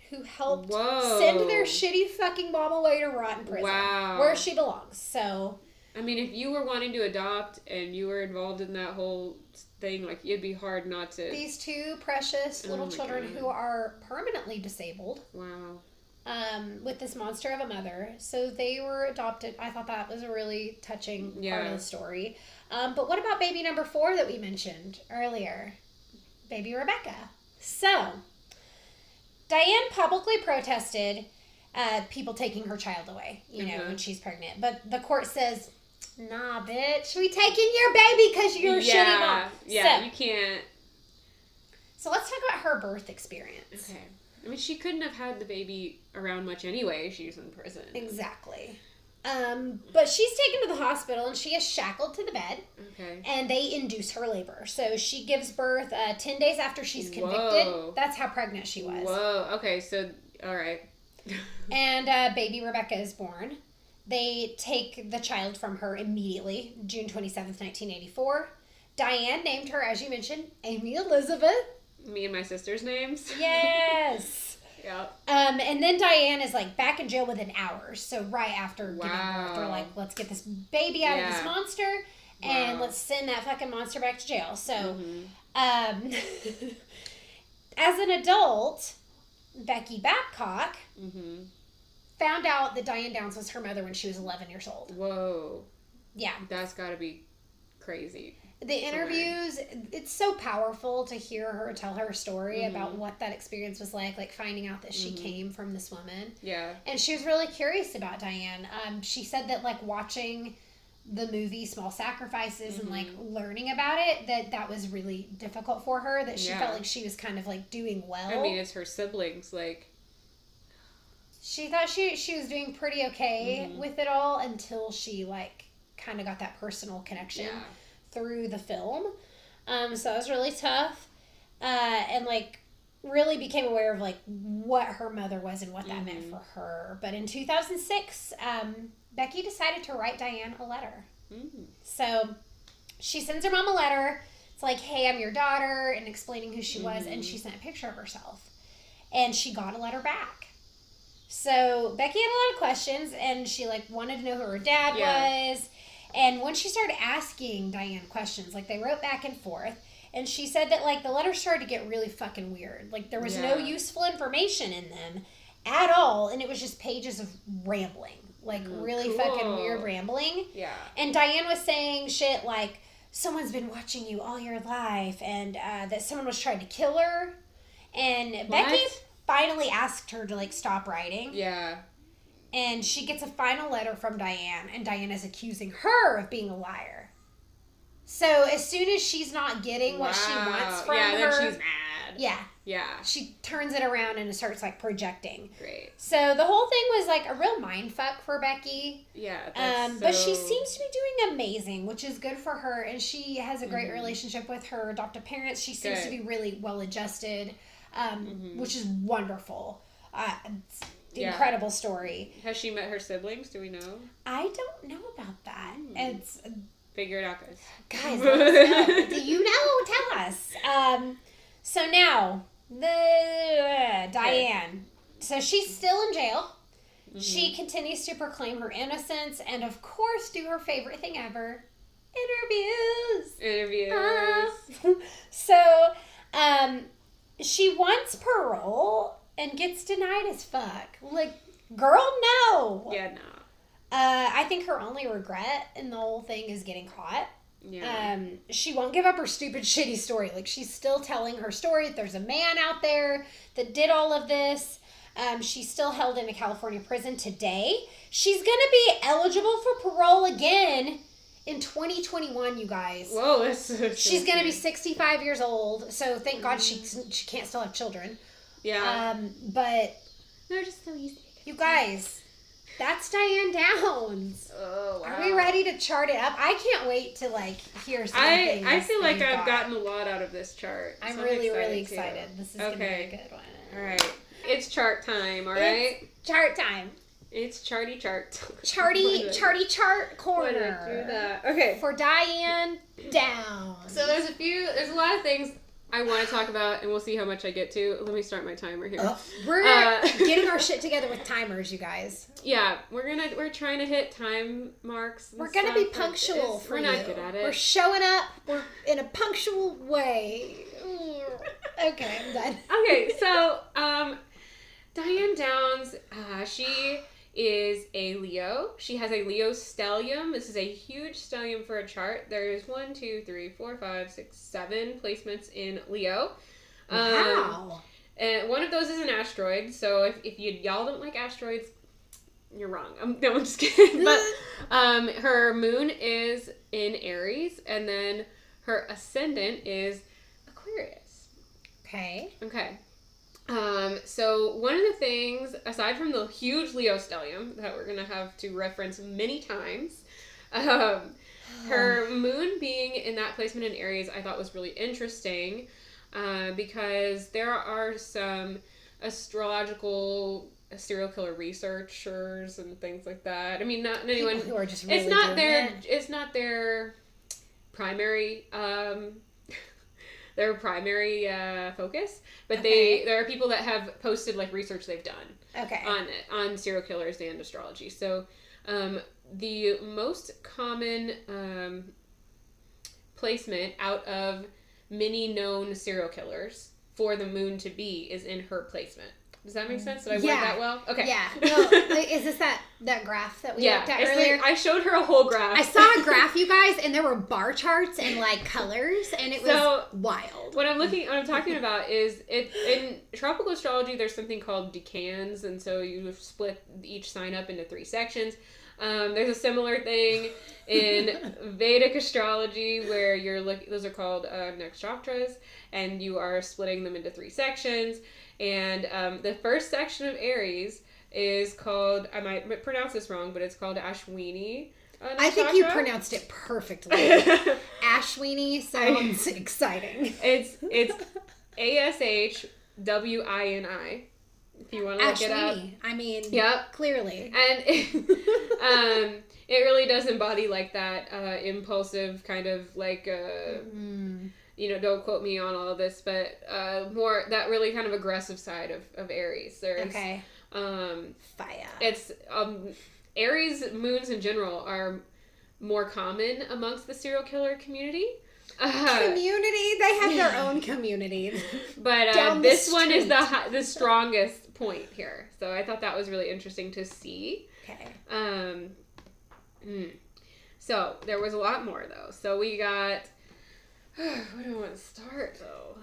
who helped send their shitty fucking mom away to rot in prison. Wow. Where she belongs. So... I mean, if you were wanting to adopt and you were involved in that whole thing, like, it'd be hard not to... These 2 precious little children who are permanently disabled. Wow. With this monster of a mother. So they were adopted. I thought that was a really touching part of the story. But what about baby number 4 that we mentioned earlier? Baby Rebecca. So, Diane publicly protested people taking her child away, you know, when she's pregnant. But the court says... Nah, bitch. We taking your baby because you're a shitty mom. Yeah, so, you can't. So let's talk about her birth experience. Okay. I mean, she couldn't have had the baby around much anyway. She was in prison. Exactly. But she's taken to the hospital and she is shackled to the bed. Okay. And they induce her labor. So she gives birth 10 days after she's convicted. Whoa. That's how pregnant she was. Whoa. Okay, so, all right. And baby Rebecca is born. They take the child from her immediately, June 27th, 1984. Diane named her, as you mentioned, Amy Elizabeth. Me and my sister's names? Yes. Yeah. And then Diane is, like, back in jail within hours. So right after giving birth, they're like, let's get this baby out of this monster, and let's send that fucking monster back to jail. So, as an adult, Becky Babcock... found out that Diane Downs was her mother when she was 11 years old. Whoa. Yeah. That's gotta be crazy. The interviews, it's so powerful to hear her tell her story about what that experience was like finding out that she came from this woman. Yeah. And she was really curious about Diane. She said that, like, watching the movie Small Sacrifices and, like, learning about it, that was really difficult for her, that she felt like she was kind of, like, doing well. I mean, it's her siblings, like... She thought she was doing pretty okay with it all until she, like, kind of got that personal connection through the film. So that was really tough. And, like, really became aware of, like, what her mother was and what that meant for her. But in 2006, Becky decided to write Diane a letter. So she sends her mom a letter. It's like, hey, I'm your daughter, and explaining who she was. And she sent a picture of herself. And she got a letter back. So Becky had a lot of questions, and she, like, wanted to know who her dad was. And when she started asking Diane questions, like, they wrote back and forth, and she said that, like, the letters started to get really fucking weird. Like, there was no useful information in them at all, and it was just pages of rambling. Like, really fucking weird rambling. Yeah. And Diane was saying shit like, someone's been watching you all your life, and that someone was trying to kill her. And Becky finally asked her to, like, stop writing. Yeah. And she gets a final letter from Diane, and Diane is accusing her of being a liar. So as soon as she's not getting what she wants from her... then she's mad. Yeah. Yeah. She turns it around and starts, like, projecting. Great. So the whole thing was, like, a real mindfuck for Becky. Yeah, But she seems to be doing amazing, which is good for her, and she has a great relationship with her adoptive parents. She seems to be really well-adjusted. Which is wonderful. It's an incredible story. Has she met her siblings? Do we know? I don't know about that. It's figure it out, guys. Guys, let us know. Do you know? Tell us. So now the Diane. So she's still in jail. She continues to proclaim her innocence, and of course, do her favorite thing ever: interviews. So, she wants parole and gets denied as fuck. Like, girl, no. Yeah, no. I think her only regret in the whole thing is getting caught. Yeah. She won't give up her stupid, shitty story. Like, she's still telling her story. There's a man out there that did all of this. She's still held in a California prison today. She's going to be eligible for parole again in 2021, you guys. Whoa, that's she's going to be 65 years old, so thank God she can't still have children. Yeah. But they're just so easy. You guys, That's Diane Downs. Oh, wow. Are we ready to chart it up? I can't wait to hear some things. I feel like I've gotten a lot out of this chart. I'm really excited. This is gonna be a good one. All right. It's chart time, all right? It's chart time. It's charty chart. Charty chart corner. Do that. Okay. For Diane Downs. So there's a lot of things I want to talk about, and we'll see how much I get to. Let me start my timer here. We're getting our shit together with timers, you guys. Yeah, we're trying to hit time marks. We're gonna be punctual for you. We're not good at it. We're showing up. We're in a punctual way. Okay, I'm done. Okay, so Diane Downs, she is a Leo. She has a Leo stellium. This is a huge stellium for a chart. There's 7 placements in Leo. Wow. And one of those is an asteroid. So if y'all don't like asteroids, you're wrong. I'm just kidding. But her moon is in Aries, and then her ascendant is Aquarius. Okay. So one of the things, aside from the huge Leo stellium that we're going to have to reference many times, her moon being in that placement in Aries I thought was really interesting because there are some astrological serial killer researchers and things like that. I mean, not anyone who are just really it's not their primary focus, but there are people that have posted research they've done on serial killers and astrology. So the most common placement out of many known serial killers for the moon to be is in her placement. Does that make sense? Did I word that well? Okay. Yeah. No, is this that graph that we looked at earlier? I showed her a whole graph. I saw a graph, you guys, and there were bar charts and colors, and it was wild. What I'm talking about is in tropical astrology, there's something called decans, and so you split each sign up into 3 sections. There's a similar thing in Vedic astrology where those are called nakshatras, and you are splitting them into 3 sections. And the first section of Aries is called, I might pronounce this wrong, but it's called Ashwini. I think you pronounced it perfectly. Ashwini sounds exciting. It's Ashwini. If you want to look it up. I mean, yep. Clearly. And it really does embody that impulsive kind of don't quote me on all of this, but more that really kind of aggressive side of Aries. There's fire. It's Aries moons in general are more common amongst the serial killer community. They have their own community. But this one is the strongest point here. So I thought that was really interesting to see. Okay. So there was a lot more though. So we got. Where do I want to start though?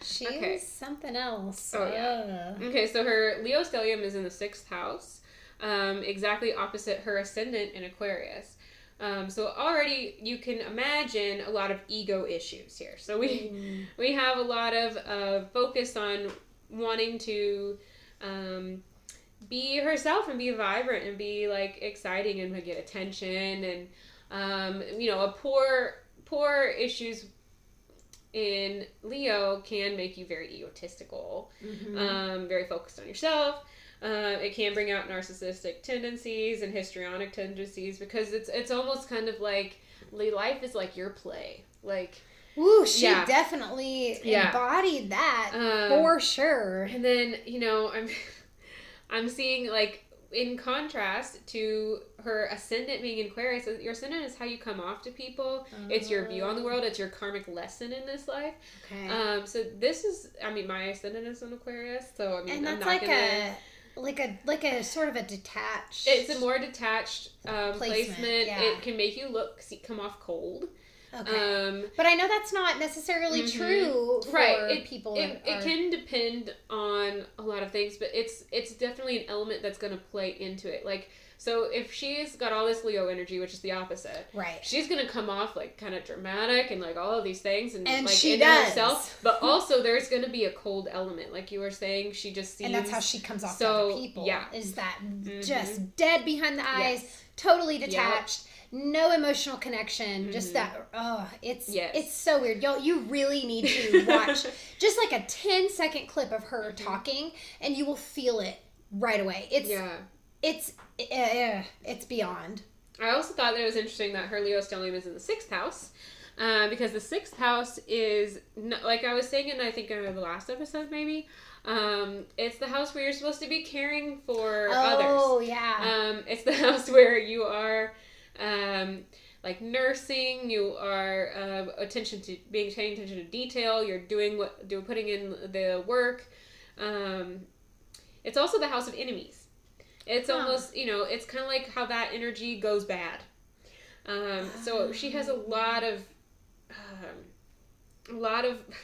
She's something else. Oh yeah. Okay, so her Leo stellium is in the 6th house, exactly opposite her ascendant in Aquarius. So already you can imagine a lot of ego issues here. So we have a lot of focus on wanting to be herself and be vibrant and be exciting and get attention and a poor issues in Leo can make you very egotistical, very focused on yourself. It can bring out narcissistic tendencies and histrionic tendencies because it's almost kind of life is like your play. Ooh, she definitely embodied that for sure. And then, I'm seeing in contrast to her ascendant being in Aquarius, your ascendant is how you come off to people. It's your view on the world. It's your karmic lesson in this life. Okay. So this is, my ascendant is in Aquarius, so and that's like a sort of a detached. It's a more detached placement. Yeah. It can make you come off cold. Okay. But I know that's not necessarily true for people. It can depend on a lot of things, but it's definitely an element that's going to play into it. Like, so if she's got all this Leo energy, which is the opposite, right? She's going to come off like kind of dramatic and like all of these things and like she into does. herself. But also there's going to be a cold element, like you were saying. She just seems, and that's how she comes off to other people. Yeah, is that just dead behind the eyes, totally detached. Yep. No emotional connection, just that, it's so weird. Y'all, you really need to watch just like a 10-second clip of her talking, and you will feel it right away. It's beyond. I also thought that it was interesting that her Leo stellium is in the 6th house, because the 6th house is, like I was saying in, I think, the last episode maybe, it's the house where you're supposed to be caring for others. Oh, yeah. It's the house where you are... like nursing, you are paying attention to detail, you're putting in the work. It's also the house of enemies. It's almost, it's kind of like how that energy goes bad. So she has a lot of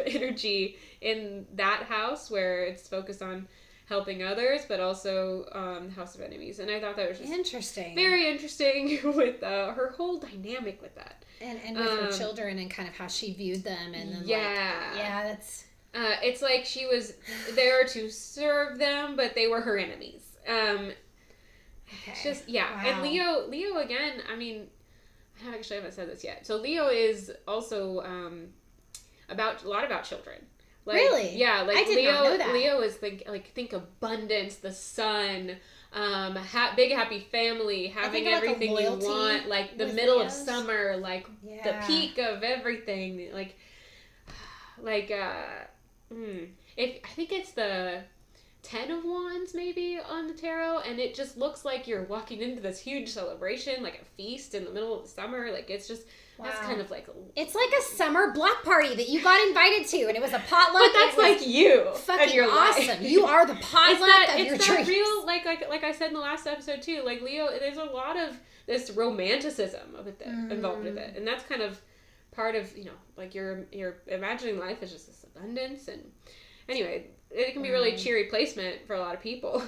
energy in that house where it's focused on helping others, but also House of Enemies. And I thought that was just interesting. Very interesting with her whole dynamic with that. And with her children and kind of how she viewed them. And then that's... it's like she was there to serve them, but they were her enemies. It's just, Wow. And Leo again, I mean, I actually haven't said this yet. So Leo is also a lot about children. Like, really? Yeah, like I did not know that. Leo is think abundance, the sun, big happy family, having everything you want, like the middle of summer, like the peak of everything, if I think it's the 10 of Wands maybe on the tarot, and it just looks like you're walking into this huge celebration, like a feast in the middle of the summer. Like it's just that's kind of like it's like a summer block party that you got invited to, and it was a potluck. But that's like you, fucking awesome. Life. You are the potluck of your dreams. Real, like I said in the last episode too. Like Leo, there's a lot of this romanticism with it involved with it, and that's kind of part of like you're imagining life as just this abundance. And anyway, it can be really cheery placement for a lot of people.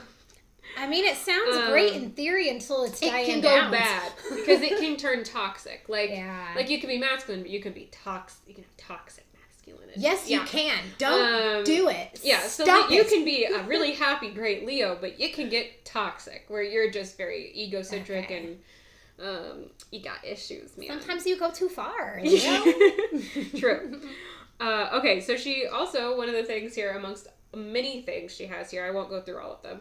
I mean, it sounds great in theory until it's Diane Downs. It can go bad because it can turn toxic. Like you can be masculine, but you can be toxic. You can have toxic masculinity. Yes, you can. Don't do it. Yeah, so you can be a really happy, great Leo, but it can get toxic where you're just very egocentric and you got issues, man. Sometimes you go too far. True. Okay, so she also, one of the things here amongst many things she has here, I won't go through all of them,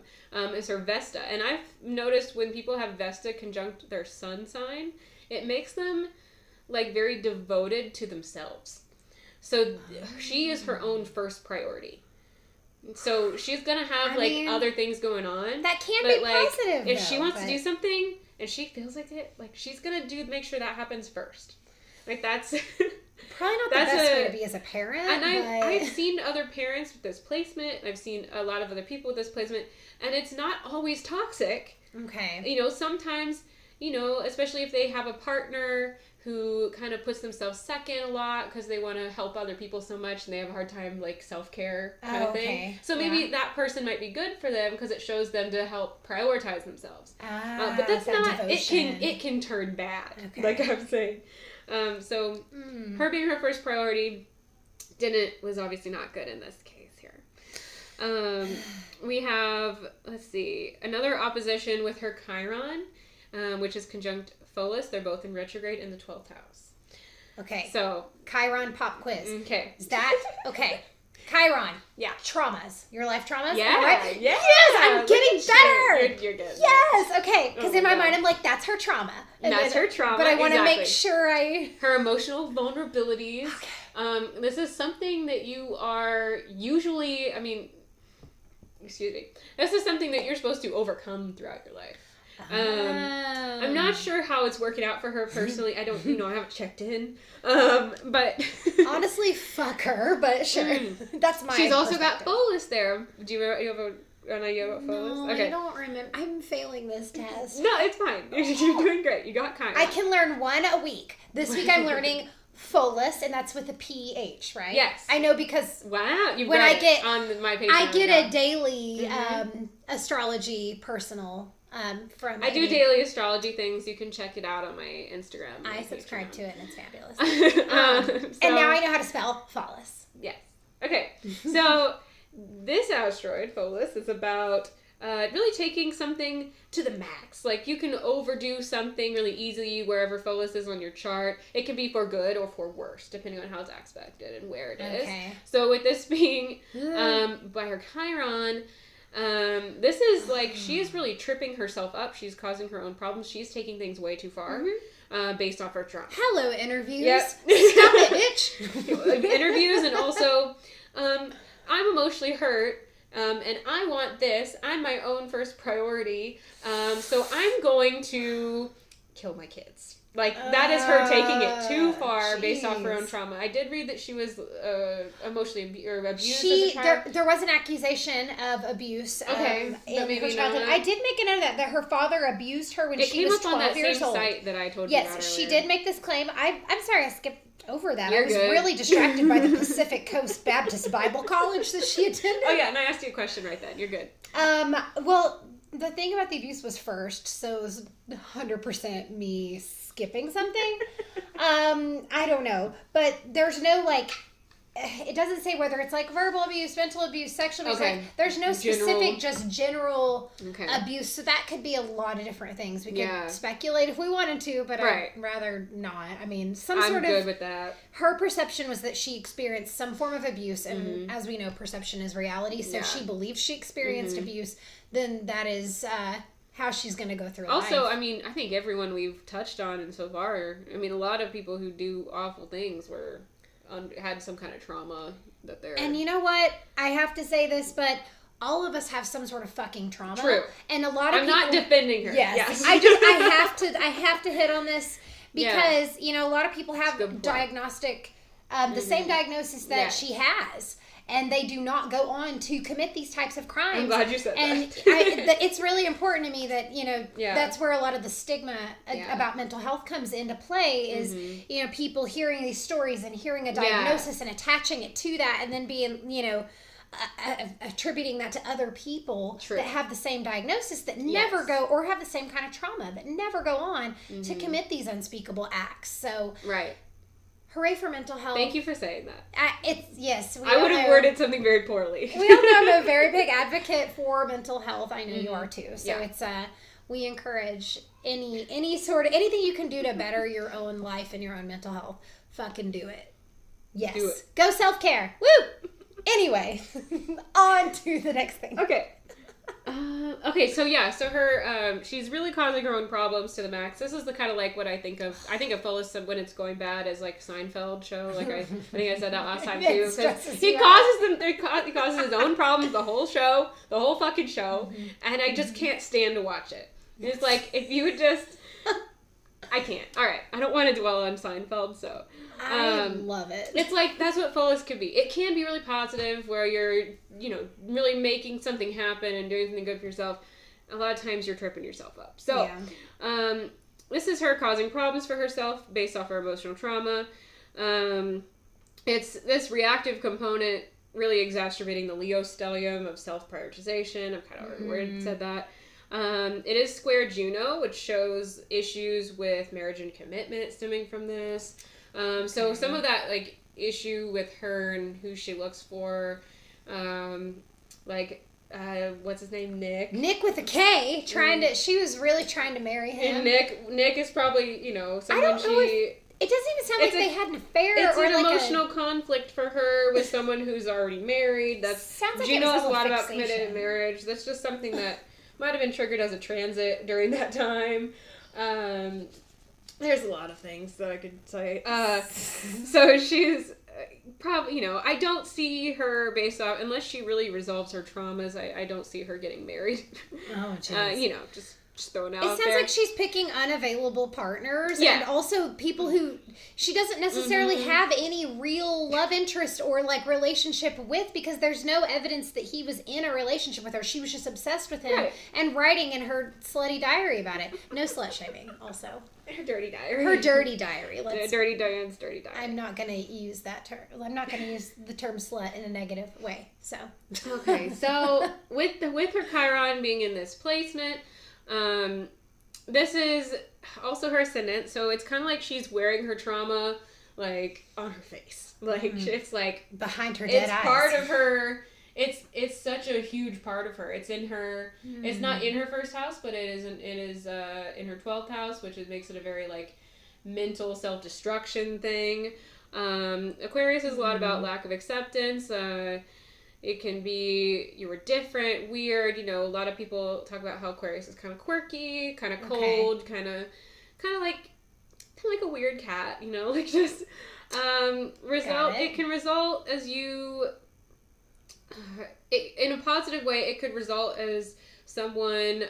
is her Vesta. And I've noticed when people have Vesta conjunct their sun sign, it makes them like very devoted to themselves. So she is her own first priority. So she's gonna have other things going on. That can be positive. If she wants to do something and she feels like it, like she's gonna make sure that happens first. Like that's probably not the best way to be as a parent. And I've seen other parents with this placement. I've seen a lot of other people with this placement, and it's not always toxic. Okay. Sometimes, especially if they have a partner who kind of puts themselves second a lot because they want to help other people so much and they have a hard time like self-care kind of thing. So maybe that person might be good for them because it shows them to help prioritize themselves. But that's not devotion. It can turn bad. Okay. Like I'm saying. So her being her first priority was obviously not good in this case here. We have, let's see, another opposition with her Chiron, which is conjunct Pholus. They're both in retrograde in the 12th house. Okay. So Chiron pop quiz. Okay. Is that okay? Chiron. Yeah. Traumas. Your life traumas? Yeah. Right? Yeah. Yes, I'm getting better. You're good. Yes. Okay. Because in my mind, I'm like, that's her trauma. And that's her trauma. But I want to make sure her emotional vulnerabilities. Okay. This is something that you are usually, excuse me. This is something that you're supposed to overcome throughout your life. I'm not sure how it's working out for her personally. I don't, I haven't checked in. But honestly, fuck her. But sure, that's my. She's also got Pholus there. Do you have an idea about Pholus? No, okay. I don't remember. I'm failing this test. No, it's fine. You're doing great. You got Chiron. I can learn one a week. This week I'm learning Pholus, and that's with a PH, right? Yes. I know because wow, you when read I get on my page. I get a daily astrology personal from. I do daily astrology things. You can check it out on my Instagram. I subscribe to it, and it's fabulous. And now I know how to spell Pholus. Yes. Okay. So this asteroid, Pholus, is about really taking something to the max. Like, you can overdo something really easily wherever Pholus is on your chart. It can be for good or for worse, depending on how it's aspected and where it is. Okay. So with this being by her Chiron, this is like, she is really tripping herself up. She's causing her own problems. She's taking things way too far. Based off her trauma. Hello, interviews. Yep. Stop it, bitch. Interviews, and also, I'm emotionally hurt. And I want this. I'm my own first priority. So I'm going to kill my kids. Like, that is her taking it too far based off her own trauma. I did read that she was emotionally abused as a child. There was an accusation of abuse. Okay, in her childhood. I did make a note of that her father abused her when she was 12 years old. It came up on that same site that I told you about earlier. Yes, she did make this claim. I'm sorry, I skipped over that. You're I was good. really distracted by the Pacific Coast Baptist Bible College that she attended. Oh yeah, and I asked you a question right then. You're good. Well, the thing about the abuse was first, so it was 100% me skipping something. I don't know, but there's no like. It doesn't say whether it's like verbal abuse, mental abuse, sexual abuse. Okay. Like, there's no specific, just general Okay. abuse. So that could be a lot of different things. We could speculate if we wanted to, but I'd rather not. I mean, I'm good with that. Her perception was that she experienced some form of abuse, and as we know, perception is reality. So she believes she experienced abuse. Then that is how she's going to go through life. Also, I mean, I think everyone we've touched on and so far, I mean, a lot of people who do awful things had some kind of trauma that they're... And you know what? I have to say this, but all of us have some sort of fucking trauma. True. And a lot of people... I'm not defending her. Yes. I have to hit on this because, you know, a lot of people have diagnostic, the same diagnosis that she has. And they do not go on to commit these types of crimes. I'm glad you said that. And it's really important to me that, you know, that's where a lot of the stigma about mental health comes into play is, you know, people hearing these stories and hearing a diagnosis and attaching it to that and then being, you know, attributing that to other people that have the same diagnosis that never go, or have the same kind of trauma that never go on to commit these unspeakable acts. So... Right. Hooray for mental health. Thank you for saying that. I would have worded something very poorly. We all know I'm a very big advocate for mental health. I know you are too. So it's we encourage anything you can do to better your own life and your own mental health. Fucking do it. Yes. Do it. Go self-care. Woo! Anyway, on to the next thing. Okay. So her, she's really causing her own problems to the max. This is the kind of like what I think of Pholus when it's going bad as like Seinfeld show. Like I think I said that last time too. Because he causes his own problems the whole fucking show, and I just can't stand to watch it. It's like, if you would just, I can't. All right, I don't want to dwell on Seinfeld, so. I love it. It's like, that's what Pholus could be. It can be really positive, where you're, you know, really making something happen and doing something good for yourself. A lot of times you're tripping yourself up. So, this is her causing problems for herself based off her emotional trauma. It's this reactive component really exacerbating the Leo stellium of self-prioritization. I've kind of already said that. It is square Juno, which shows issues with marriage and commitment stemming from this. So some of that, like, issue with her and who she looks for, what's his name? Nick with a K, she was really trying to marry him. And Nick is probably, you know, someone it doesn't even sound like they had an affair. It's an emotional conflict for her with someone who's already married. Sounds like Juno knows a lot fixation. about committed marriage. That's just something that might have been triggered as a transit during that time. There's a lot of things that I could say. So she's probably, you know, I don't see her based off, unless she really resolves her traumas, I don't see her getting married. Oh, jeez. You know, just Just throwing out It sounds there. like she's picking unavailable partners, Yeah. and also people who she doesn't necessarily have any real love interest or like relationship with, because there's no evidence that he was in a relationship with her. She was just obsessed with him and writing in her slutty diary about it. No slut shaming, also. Her dirty diary. Her dirty diary. Dirty Diane's dirty diary. I'm not going to use that term. I'm not going to use the term slut in a negative way. So. Okay, so with her Chiron being in this placement, this is also her ascendant, so it's kind of like she's wearing her trauma, like, on her face. Like, it's like... behind her dead eyes. It's part of her... It's such a huge part of her. It's in her... It's not in her first house, but it is in her 12th house, which makes it a very, like, mental self-destruction thing. Aquarius is a lot about lack of acceptance. It can be, you were different, weird, a lot of people talk about how Aquarius is kind of quirky, kind of cold, kind of like a weird cat, like just, it can result as you, in a positive way, it could result as someone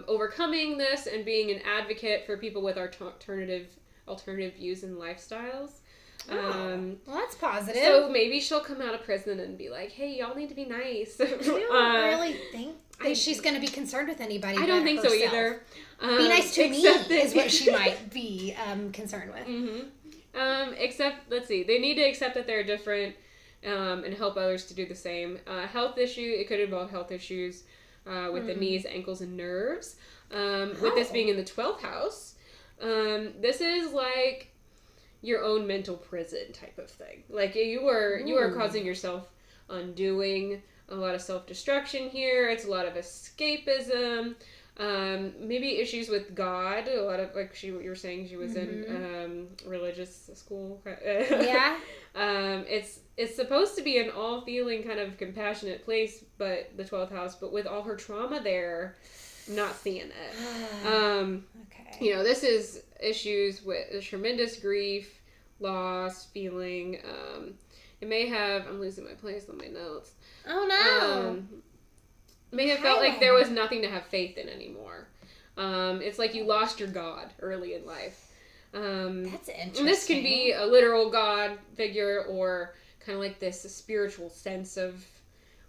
overcoming this and being an advocate for people with alternative views and lifestyles. Well, that's positive. So maybe she'll come out of prison and be like, hey, y'all need to be nice. I don't really think that she's going to be concerned with anybody. I don't think herself. so either. Be nice to me is what she might be concerned with. Except, let's see, they need to accept that they're different and help others to do the same. Health issue, it could involve health issues with the knees, ankles, and nerves. With this being in the 12th house, this is like your own mental prison type of thing. Like, you are causing yourself undoing, a lot of self-destruction here. It's a lot of escapism. Maybe issues with God. A lot of, like, you were saying she was in religious school. Yeah. It's supposed to be an all-feeling kind of compassionate place, but the 12th house, but with all her trauma there, I'm not seeing it. Okay. This is issues with tremendous grief, loss, feeling. It may have, I'm losing my place on my notes. Oh no. May have felt like there was nothing to have faith in anymore. It's like you lost your God early in life. That's interesting. And this can be a literal God figure or kind of like this spiritual sense of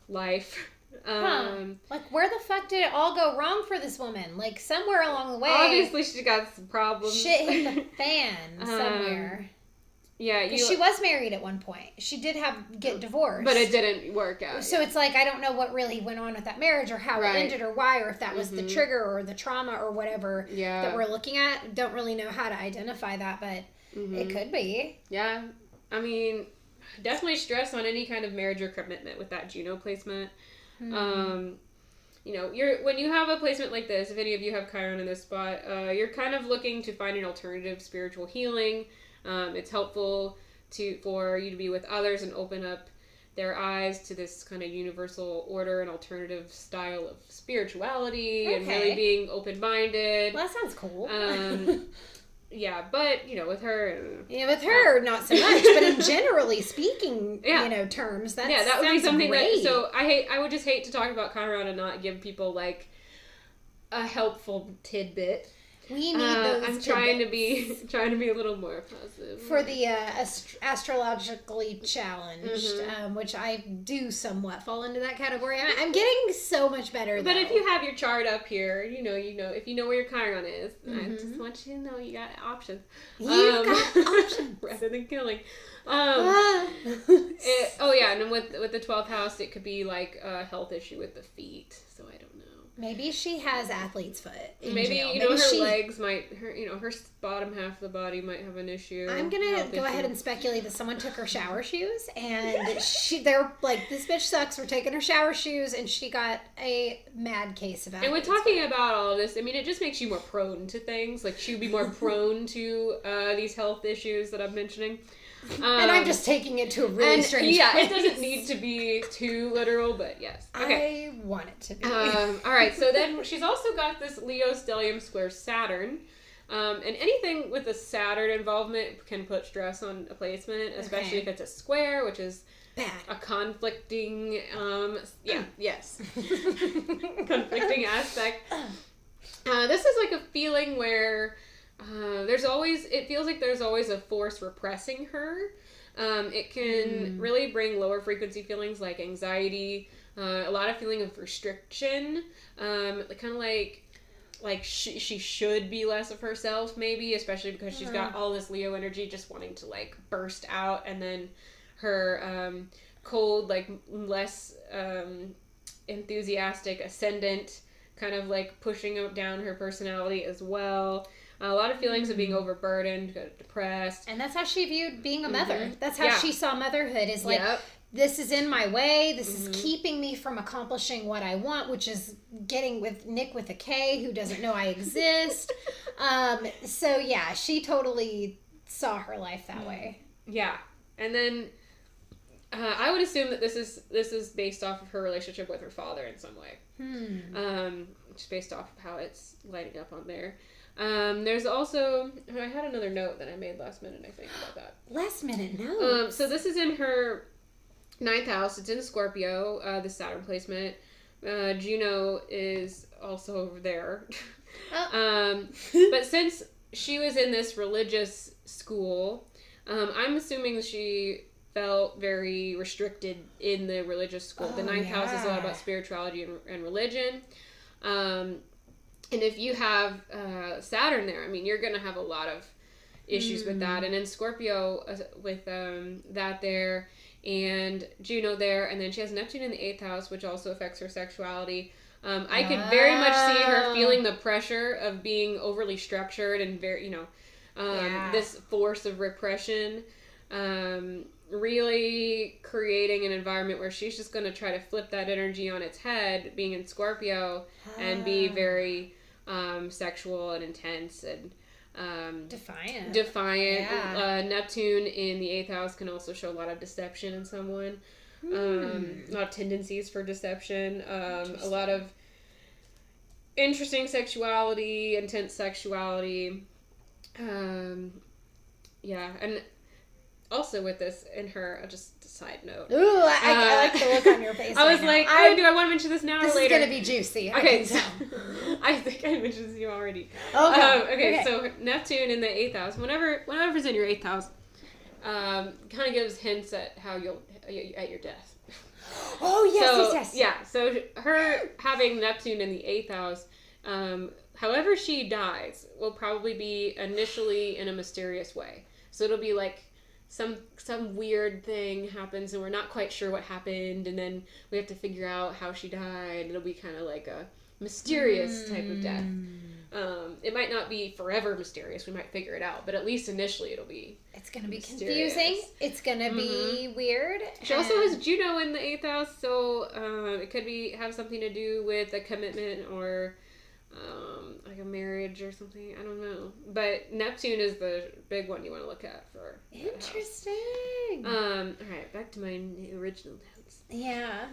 life. Like, where the fuck did it all go wrong for this woman? Like, somewhere along the way, obviously she got some problems. Shit hit the fan somewhere. Yeah, she was married at one point. She did get divorced, but it didn't work out. So it's like, I don't know what really went on with that marriage, or how it ended, or why, or if that was the trigger or the trauma or whatever that we're looking at. Don't really know how to identify that, but it could be. Yeah, I mean, definitely stress on any kind of marriage or commitment with that Juno placement. When you have a placement like this, if any of you have Chiron in this spot, you're kind of looking to find an alternative spiritual healing. It's helpful for you to be with others and open up their eyes to this kind of universal order and alternative style of spirituality and really being open-minded. Well, that sounds cool. Yeah, but, with her... Yeah, with her, not so much, but in generally speaking, terms, that would be something great. I would just hate to talk about Chiron and not give people, like, a helpful tidbit. We need those I'm trying to be a little more positive. For the astrologically challenged, which I do somewhat fall into that category. I'm getting so much better, though. But if you have your chart up here, if you know where your Chiron is, I just want you to know you got options. You've got options. Rather than killing. And then with the 12th house, it could be like a health issue with the feet, so I don't know. Maybe she has athlete's foot. Maybe her legs might, her bottom half of the body might have an issue. I'm gonna go ahead and speculate that someone took her shower shoes, and they're like, this bitch sucks. We're taking her shower shoes, and she got a mad case of athlete's foot. And with talking about all of this, I mean, it just makes you more prone to things. Like, she would be more prone to these health issues that I'm mentioning. And I'm just taking it to a really strange place. It doesn't need to be too literal, but yes. Okay. I want it to be. All right, so then she's also got this Leo stellium square Saturn. And anything with a Saturn involvement can put stress on a placement, especially if it's a square, which is bad. A conflicting, conflicting aspect. This is like a feeling where it feels like there's always a force repressing her. It can really bring lower frequency feelings like anxiety, a lot of feeling of restriction, kind of like she should be less of herself, maybe, especially because she's got all this Leo energy just wanting to like burst out, and then her cold, like less enthusiastic ascendant kind of like pushing down her personality as well. A lot of feelings of being overburdened, depressed. And that's how she viewed being a mother. That's how she saw motherhood, is like, this is in my way. This is keeping me from accomplishing what I want, which is getting with Nick with a K, who doesn't know I exist. So yeah, she totally saw her life that way. Yeah. And then I would assume that this is based off of her relationship with her father in some way. Just based off of how it's lighting up on there. There's also, I had another note that I made last minute, I think, about that. Last minute note? So this is in her 9th house. It's in Scorpio, the Saturn placement. Juno is also over there. But since she was in this religious school, I'm assuming she felt very restricted in the religious school. The 9th house is a lot about spirituality and religion. And if you have Saturn there, I mean, you're going to have a lot of issues with that. And in Scorpio, with that there, and Juno there, and then she has Neptune in the 8th house, which also affects her sexuality. I could very much see her feeling the pressure of being overly structured and very, this force of repression. Really creating an environment where she's just going to try to flip that energy on its head, being in Scorpio, and be very sexual and intense and defiant. Yeah. Neptune in the 8th house can also show a lot of deception in someone. A lot of tendencies for deception. A lot of interesting sexuality, intense sexuality. Yeah, and also with this in her, just a side note. Ooh, I like the look on your face. I was like, oh, do I want to mention this now or later? This is going to be juicy. Okay, I think I mentioned this to you already. Okay, so Neptune in the 8th house, whenever's in your 8th house, kind of gives hints at how you'll, at your death. Oh, yes. Yeah, so her having Neptune in the 8th house, however she dies, will probably be initially in a mysterious way. So it'll be like, some weird thing happens and we're not quite sure what happened, and then we have to figure out how she died. It'll be kind of like a mysterious type of death. It might not be forever mysterious. We might figure it out, but at least initially it's going to be mysterious. Confusing. It's going to be weird. She also has Juno in the 8th house, so it could have something to do with a commitment or like a marriage or something. I don't know. But Neptune is the big one you want to look at for interesting. Alright, back to my original notes. Yeah.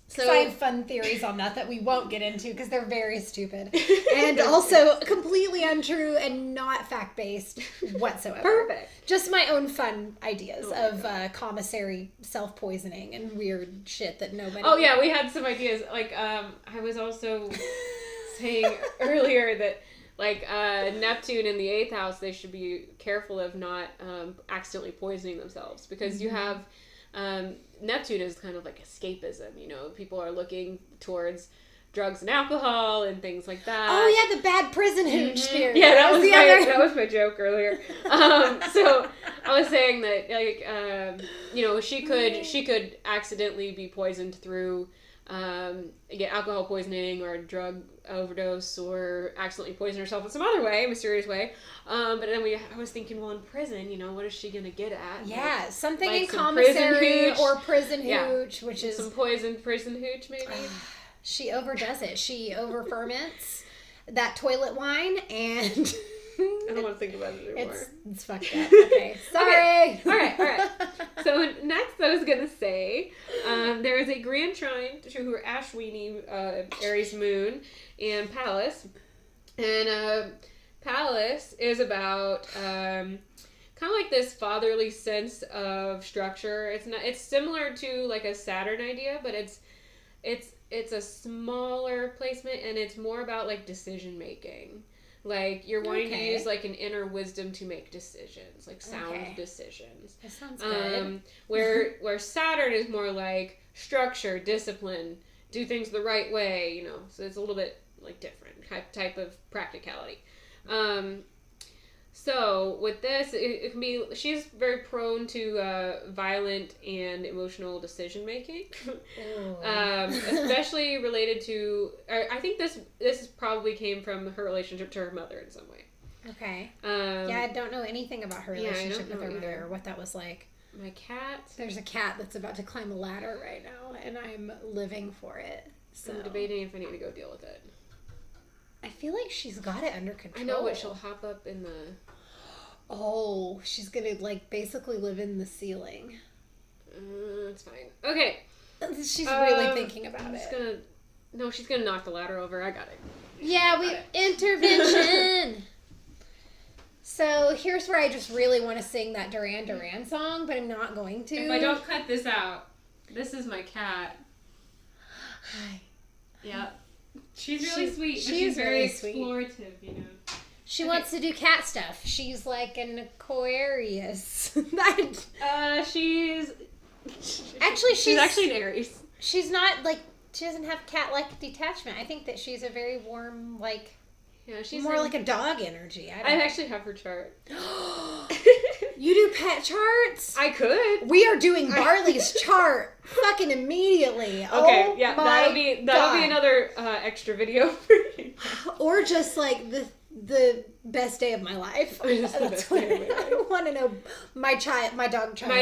So I have fun theories on that we won't get into because they're very stupid. And also completely untrue and not fact-based whatsoever. Perfect. Just my own fun ideas of commissary self-poisoning and weird shit that nobody... Oh yeah, we had some ideas. Like, I was also saying earlier that like Neptune in the 8th house, they should be careful of not accidentally poisoning themselves, because you have... Neptune is kind of like escapism, people are looking towards drugs and alcohol and things like that. Oh yeah, the bad prison hooch theory. Yeah, that was my joke earlier. So I was saying that like she could accidentally be poisoned through get alcohol poisoning or a drug overdose, or accidentally poison herself in some other way, mysterious way. But then I was thinking, well, in prison, what is she gonna get at? Yeah, like, something like in commissary or prison hooch, which is some poisoned prison hooch, maybe. She overdoes it. She over ferments that toilet wine, and I don't want to think about it anymore. It's fucked up. Okay, sorry. Okay. All right. So next, I was gonna say, there is a grand trine to her Ashwini Aries moon and Pallas, and Pallas is about kind of like this fatherly sense of structure. It's similar to like a Saturn idea, but it's it's a smaller placement, and it's more about like decision making. Like you're wanting to use like an inner wisdom to make decisions, like sound decisions. That sounds good. Where Saturn is more like structure, discipline, do things the right way, you know. So it's a little bit like different type of practicality. So with this, it can be, she's very prone to violent and emotional decision making, especially related to. I think this probably came from her relationship to her mother in some way. Okay. I don't know anything about her relationship with her mother or what that was like. My cat. There's a cat that's about to climb a ladder right now, and I'm living for it. So I'm debating if I need to go deal with it. I feel like she's got it under control. I know, but she'll hop up in the... Oh, she's gonna, like, basically live in the ceiling. It's fine. Okay. She's really thinking about She's gonna knock the ladder over. I got it. Yeah, intervention! So, here's where I just really want to sing that Duran Duran song, but I'm not going to. If I don't cut this out, this is my cat. Hi. Yeah. She's really sweet, but she's very really explorative, you know. She wants to do cat stuff. She's like an Aquarius. She's actually an Aries. She's not like, she doesn't have cat-like detachment. I think that she's a very warm, like, she's more like a dog energy. I actually have her chart. You do pet charts? I could. We are doing Barley's chart fucking immediately. Okay, that'll be another extra video for you. Or just like the best day of my life. That's what I want to know. My dog child.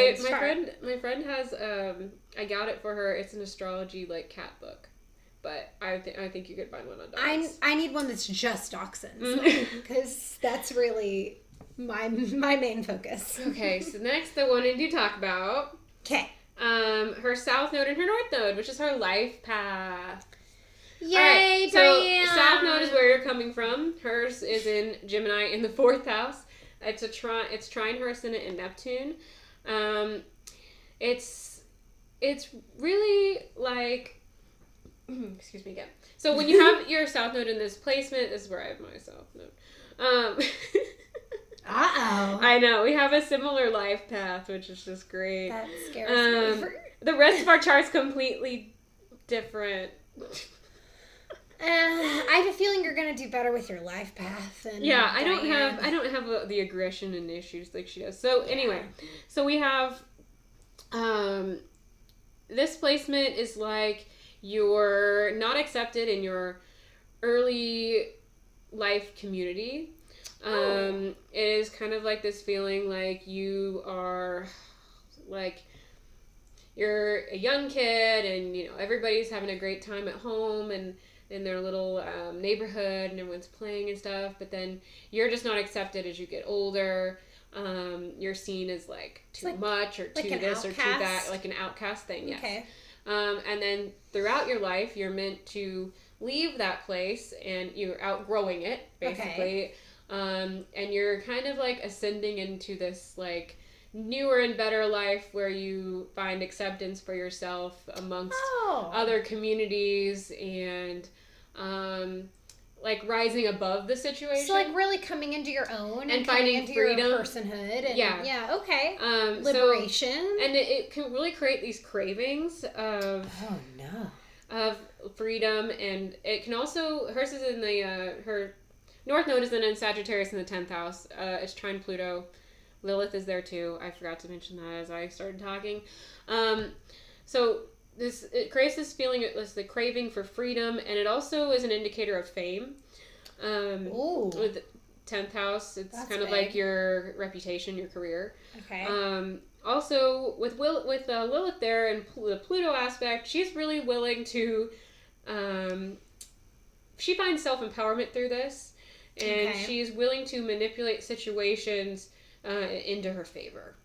My friend has I got it for her. It's an astrology like cat book. But I think you could find one on dogs. I need one that's just dachshunds, because that's really my main focus. Okay, so next I wanted to talk about her south node and her north node, which is her life path. Yay, Diane! So south node is where you're coming from. Hers is in Gemini in the 4th house. It's trine her ascendant in Neptune. It's really like. Excuse me again. So when you have your south node in this placement, this is where I have my south node. I know. We have a similar life path, which is just great. That scares me. The rest of our chart's completely different. I have a feeling you're gonna do better with your life path than I don't have the aggression and issues like she does. So anyway, so we have this placement is like you're not accepted in your early life community. It is kind of like this feeling like you are like you're a young kid and you know everybody's having a great time at home and in their little neighborhood and everyone's playing and stuff, but then you're just not accepted as you get older. You're seen as like too much or too this or too that, like an outcast thing. Yes. Okay. And then throughout your life, you're meant to leave that place and you're outgrowing it, basically. Okay. And you're kind of like ascending into this like newer and better life where you find acceptance for yourself amongst other communities and like rising above the situation. So like really coming into your own and finding into freedom, your personhood. And, okay. Liberation. And it can really create these cravings of of freedom, and it can also hers is in the her north node is in Sagittarius in the 10th house. It's trine Pluto. Lilith is there too. I forgot to mention that as I started talking. So it creates this feeling, it's the craving for freedom, and it also is an indicator of fame. With 10th house, it's kind of like your reputation, your career. Okay. Also, with Lilith there and the Pluto aspect, she's really willing to. She finds self-empowerment through this, and she's willing to manipulate situations into her favor.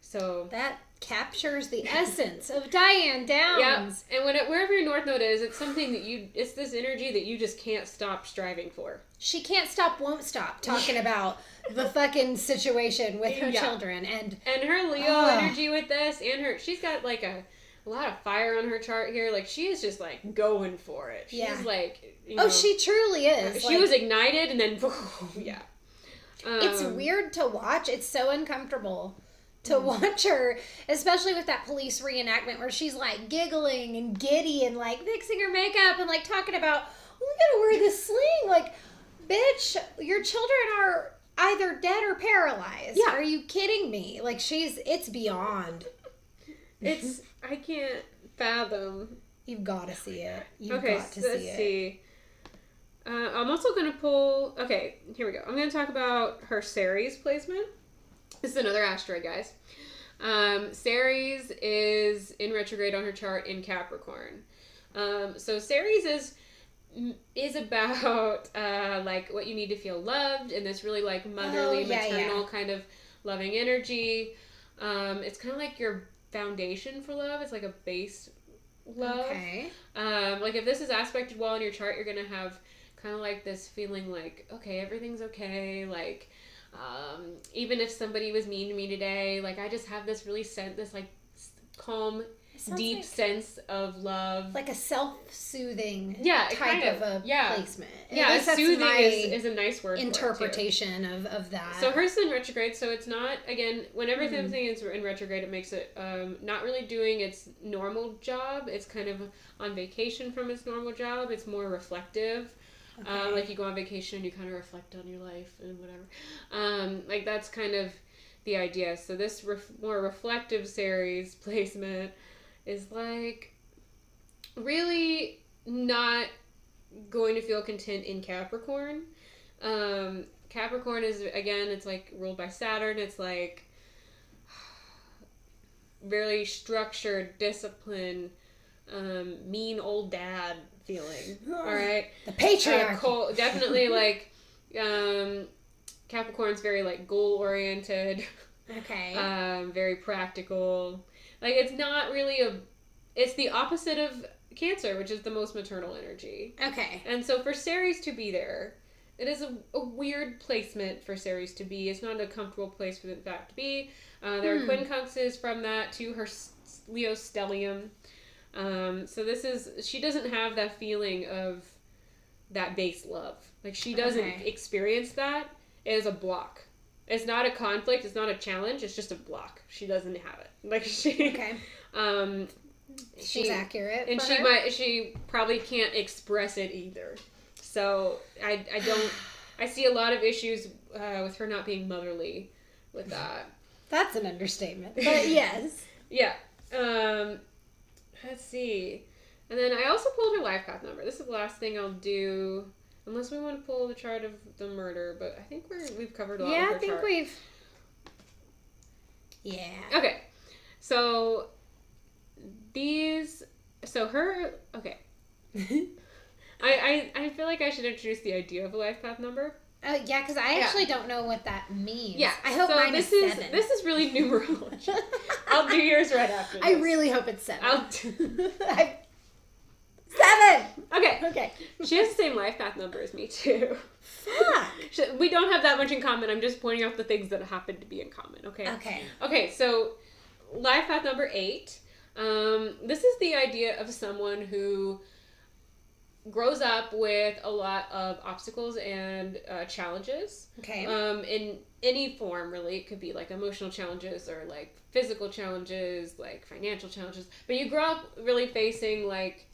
So that captures the essence of Diane Downs. Yeah, and wherever your north node is, it's something that it's this energy that you just can't stop striving for. She can't stop, won't stop talking about the fucking situation with her children and her Leo energy with this, and she's got like a a lot of fire on her chart here. Like, she is just, like, going for it. She's, like, you know. Oh, she truly is. She was ignited, and then, yeah. It's weird to watch. It's so uncomfortable to watch her, especially with that police reenactment where she's, like, giggling and giddy and, like, fixing her makeup and, like, talking about, we gotta wear this sling. Like, bitch, your children are either dead or paralyzed. Yeah. Are you kidding me? Like, it's beyond. I can't fathom. You've got to see it. Let's see. I'm also going to pull... Okay, here we go. I'm going to talk about her Ceres placement. This is another asteroid, guys. Ceres is in retrograde on her chart in Capricorn. So Ceres is about like what you need to feel loved and this really like motherly, maternal kind of loving energy. It's kind of like your foundation for love. It's like a base love. Okay. Like if this is aspected well in your chart, you're going to have kind of like this feeling like, okay, everything's okay. Like, even if somebody was mean to me today, like I just have this really this like calm, deep sense of love. Like a self-soothing type kind of a placement. Yeah, soothing is a nice word interpretation of that. So hers is in retrograde, so it's not, again, whenever something is in retrograde, it makes it not really doing its normal job. It's kind of on vacation from its normal job. It's more reflective. Okay. Like you go on vacation and you kind of reflect on your life and whatever. Like that's kind of the idea. So this more reflective Ceres placement is like really not going to feel content in Capricorn. Capricorn is, again, it's like ruled by Saturn. It's like very structured, disciplined, mean old dad feeling. All right. The patriarchy. Definitely like Capricorn's very like goal oriented. Okay. Very practical. Like it's not really it's the opposite of Cancer, which is the most maternal energy. Okay. And so for Ceres to be there, it is a weird placement for Ceres to be. It's not a comfortable place for that to be. There are quincunxes from that to her Leo stellium. So she doesn't have that feeling of that base love. Like she doesn't experience that. It is a block. It's not a conflict. It's not a challenge. It's just a block. She doesn't have it. Like she's accurate. And she probably can't express it either. So I see a lot of issues with her not being motherly with that. That's an understatement. But yes. Yeah. Let's see. And then I also pulled her life path number. This is the last thing I'll do, unless we want to pull the chart of the murder. But I think we've covered a lot of her chart. Yeah, I think we've... Yeah. Okay. So her... Okay. I feel like I should introduce the idea of a life path number. Yeah, because I actually don't know what that means. Yeah, I hope mine is 7. This is really numerology. I'll do yours right after this. I really hope it's 7. 7! Okay. She has the same life path number as me, too. Fuck! We don't have that much in common. I'm just pointing out the things that happen to be in common, okay? Okay, so life path number 8. This is the idea of someone who grows up with a lot of obstacles and challenges. Okay. In any form, really. It could be like emotional challenges or like physical challenges, like financial challenges. But you grow up really facing like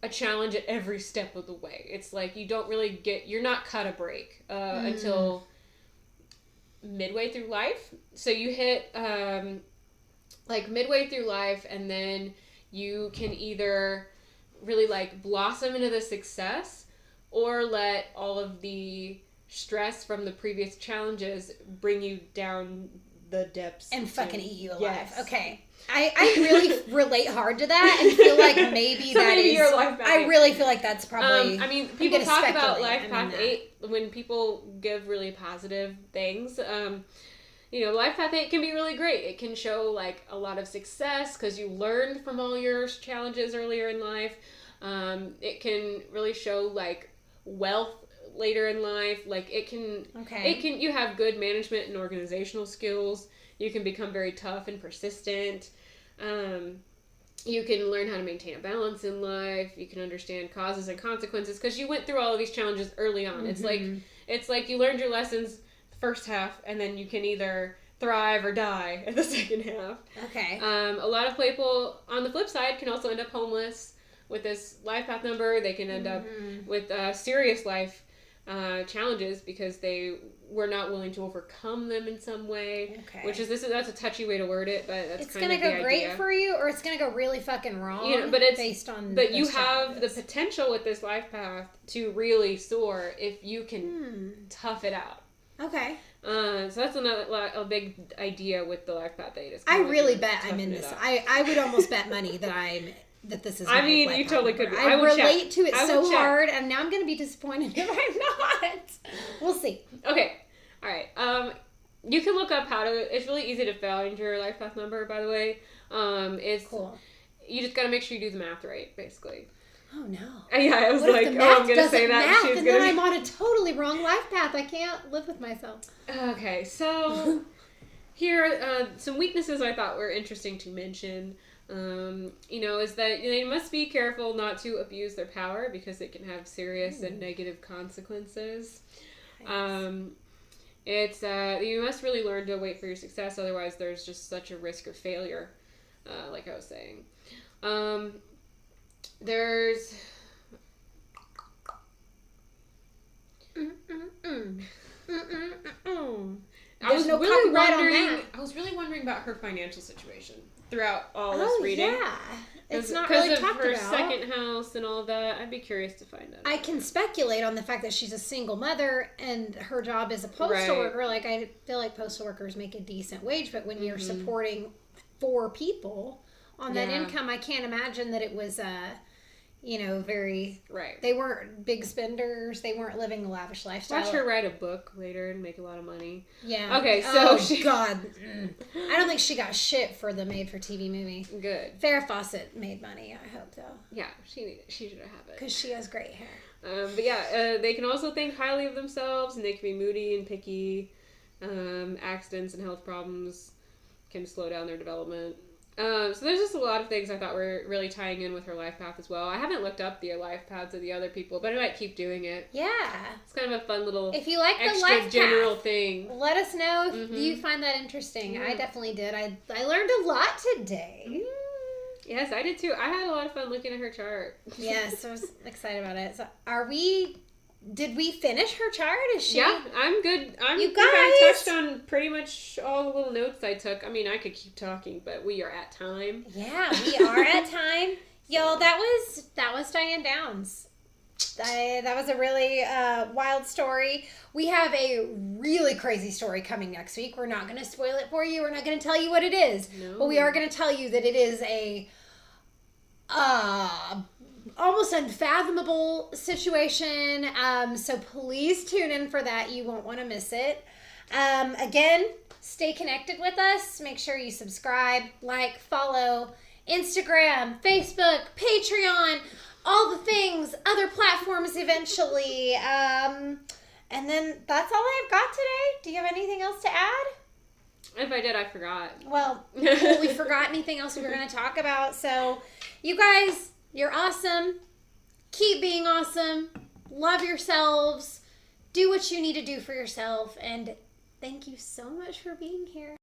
a challenge at every step of the way. It's like you don't really you're not cut a break until midway through life. So you hit like midway through life, and then you can either really like blossom into the success or let all of the stress from the previous challenges bring you down the depths and fucking eat you alive. Yes. Okay. I really relate hard to that and feel like maybe so maybe your life path 8. I really feel like that's probably I mean, people talk about life path 8 when people give really positive things. You know, life path 8 can be really great. It can show like a lot of success because you learned from all your challenges earlier in life. It can really show like wealth later in life. Like it can you have good management and organizational skills. You can become very tough and persistent. You can learn how to maintain a balance in life. You can understand causes and consequences because you went through all of these challenges early on. Mm-hmm. It's like you learned your lessons the first half, and then you can either thrive or die in the second half. Okay. A lot of people, on the flip side, can also end up homeless with this life path number. They can end up with serious life challenges because they were not willing to overcome them in some way. Okay. That's a touchy way to word it, but that's it's kind of the gonna idea. go great for you, or it's gonna go really fucking wrong. You know, but it's based on. But you have the potential with this life path to really soar if you can tough it out. Okay. So that's a big idea with the life path data. I really bet I'm in this. I would almost bet money that this is. I mean, you totally could. I relate to it so hard, and now I'm going to be disappointed if I'm not. We'll see. Okay. All right. You can look up how to. It's really easy to find your life path number. By the way, it's cool. You just got to make sure you do the math right, basically. Oh no. Yeah, I was like, I'm going to say that. Math, and then I'm on a totally wrong life path. I can't live with myself. Okay, so here, some weaknesses I thought were interesting to mention. Is that they must be careful not to abuse their power because it can have serious and negative consequences. Nice. You must really learn to wait for your success, otherwise there's just such a risk of failure, like I was saying. There's I was really wondering about her financial situation throughout all this reading. Yeah. It's not really talked about. Because of her second house and all that, I'd be curious to find out. I can speculate on the fact that she's a single mother and her job is a postal worker. Like, I feel like postal workers make a decent wage, but when you're supporting 4 people on that income, I can't imagine that it was very... Right. They weren't big spenders. They weren't living a lavish lifestyle. Watch her write a book later and make a lot of money. Yeah. Okay, so God. I don't think she got shit for the made-for-TV movie. Good. Farrah Fawcett made money, I hope, though. Yeah, she should have it. Because she has great hair. They can also think highly of themselves, and they can be moody and picky. Accidents and health problems can slow down their development. So there's just a lot of things I thought were really tying in with her life path as well. I haven't looked up the life paths of the other people, but I might keep doing it. Yeah. It's kind of a fun little if you like extra the life general path, thing. Let us know if you find that interesting. Yeah. I definitely did. I learned a lot today. Yes, I did too. I had a lot of fun looking at her chart. Yes, I was excited about it. So did we finish her chart? Is she? Yeah, I'm good. You I guys touched on pretty much all the little notes I took. I mean, I could keep talking, but we are at time. Yeah, we are at time. Y'all, that was Diane Downs. That was a really wild story. We have a really crazy story coming next week. We're not going to spoil it for you. We're not going to tell you what it is. No. But we are going to tell you that it is a almost unfathomable situation. So please tune in for that. You won't want to miss it. Again, stay connected with us. Make sure you subscribe, like, follow Instagram, Facebook, Patreon, all the things, other platforms eventually. And then that's all I've got today. Do you have anything else to add? If I did, I forgot. Well, we forgot anything else we were going to talk about. So, you guys, you're awesome. Keep being awesome. Love yourselves. Do what you need to do for yourself. And thank you so much for being here.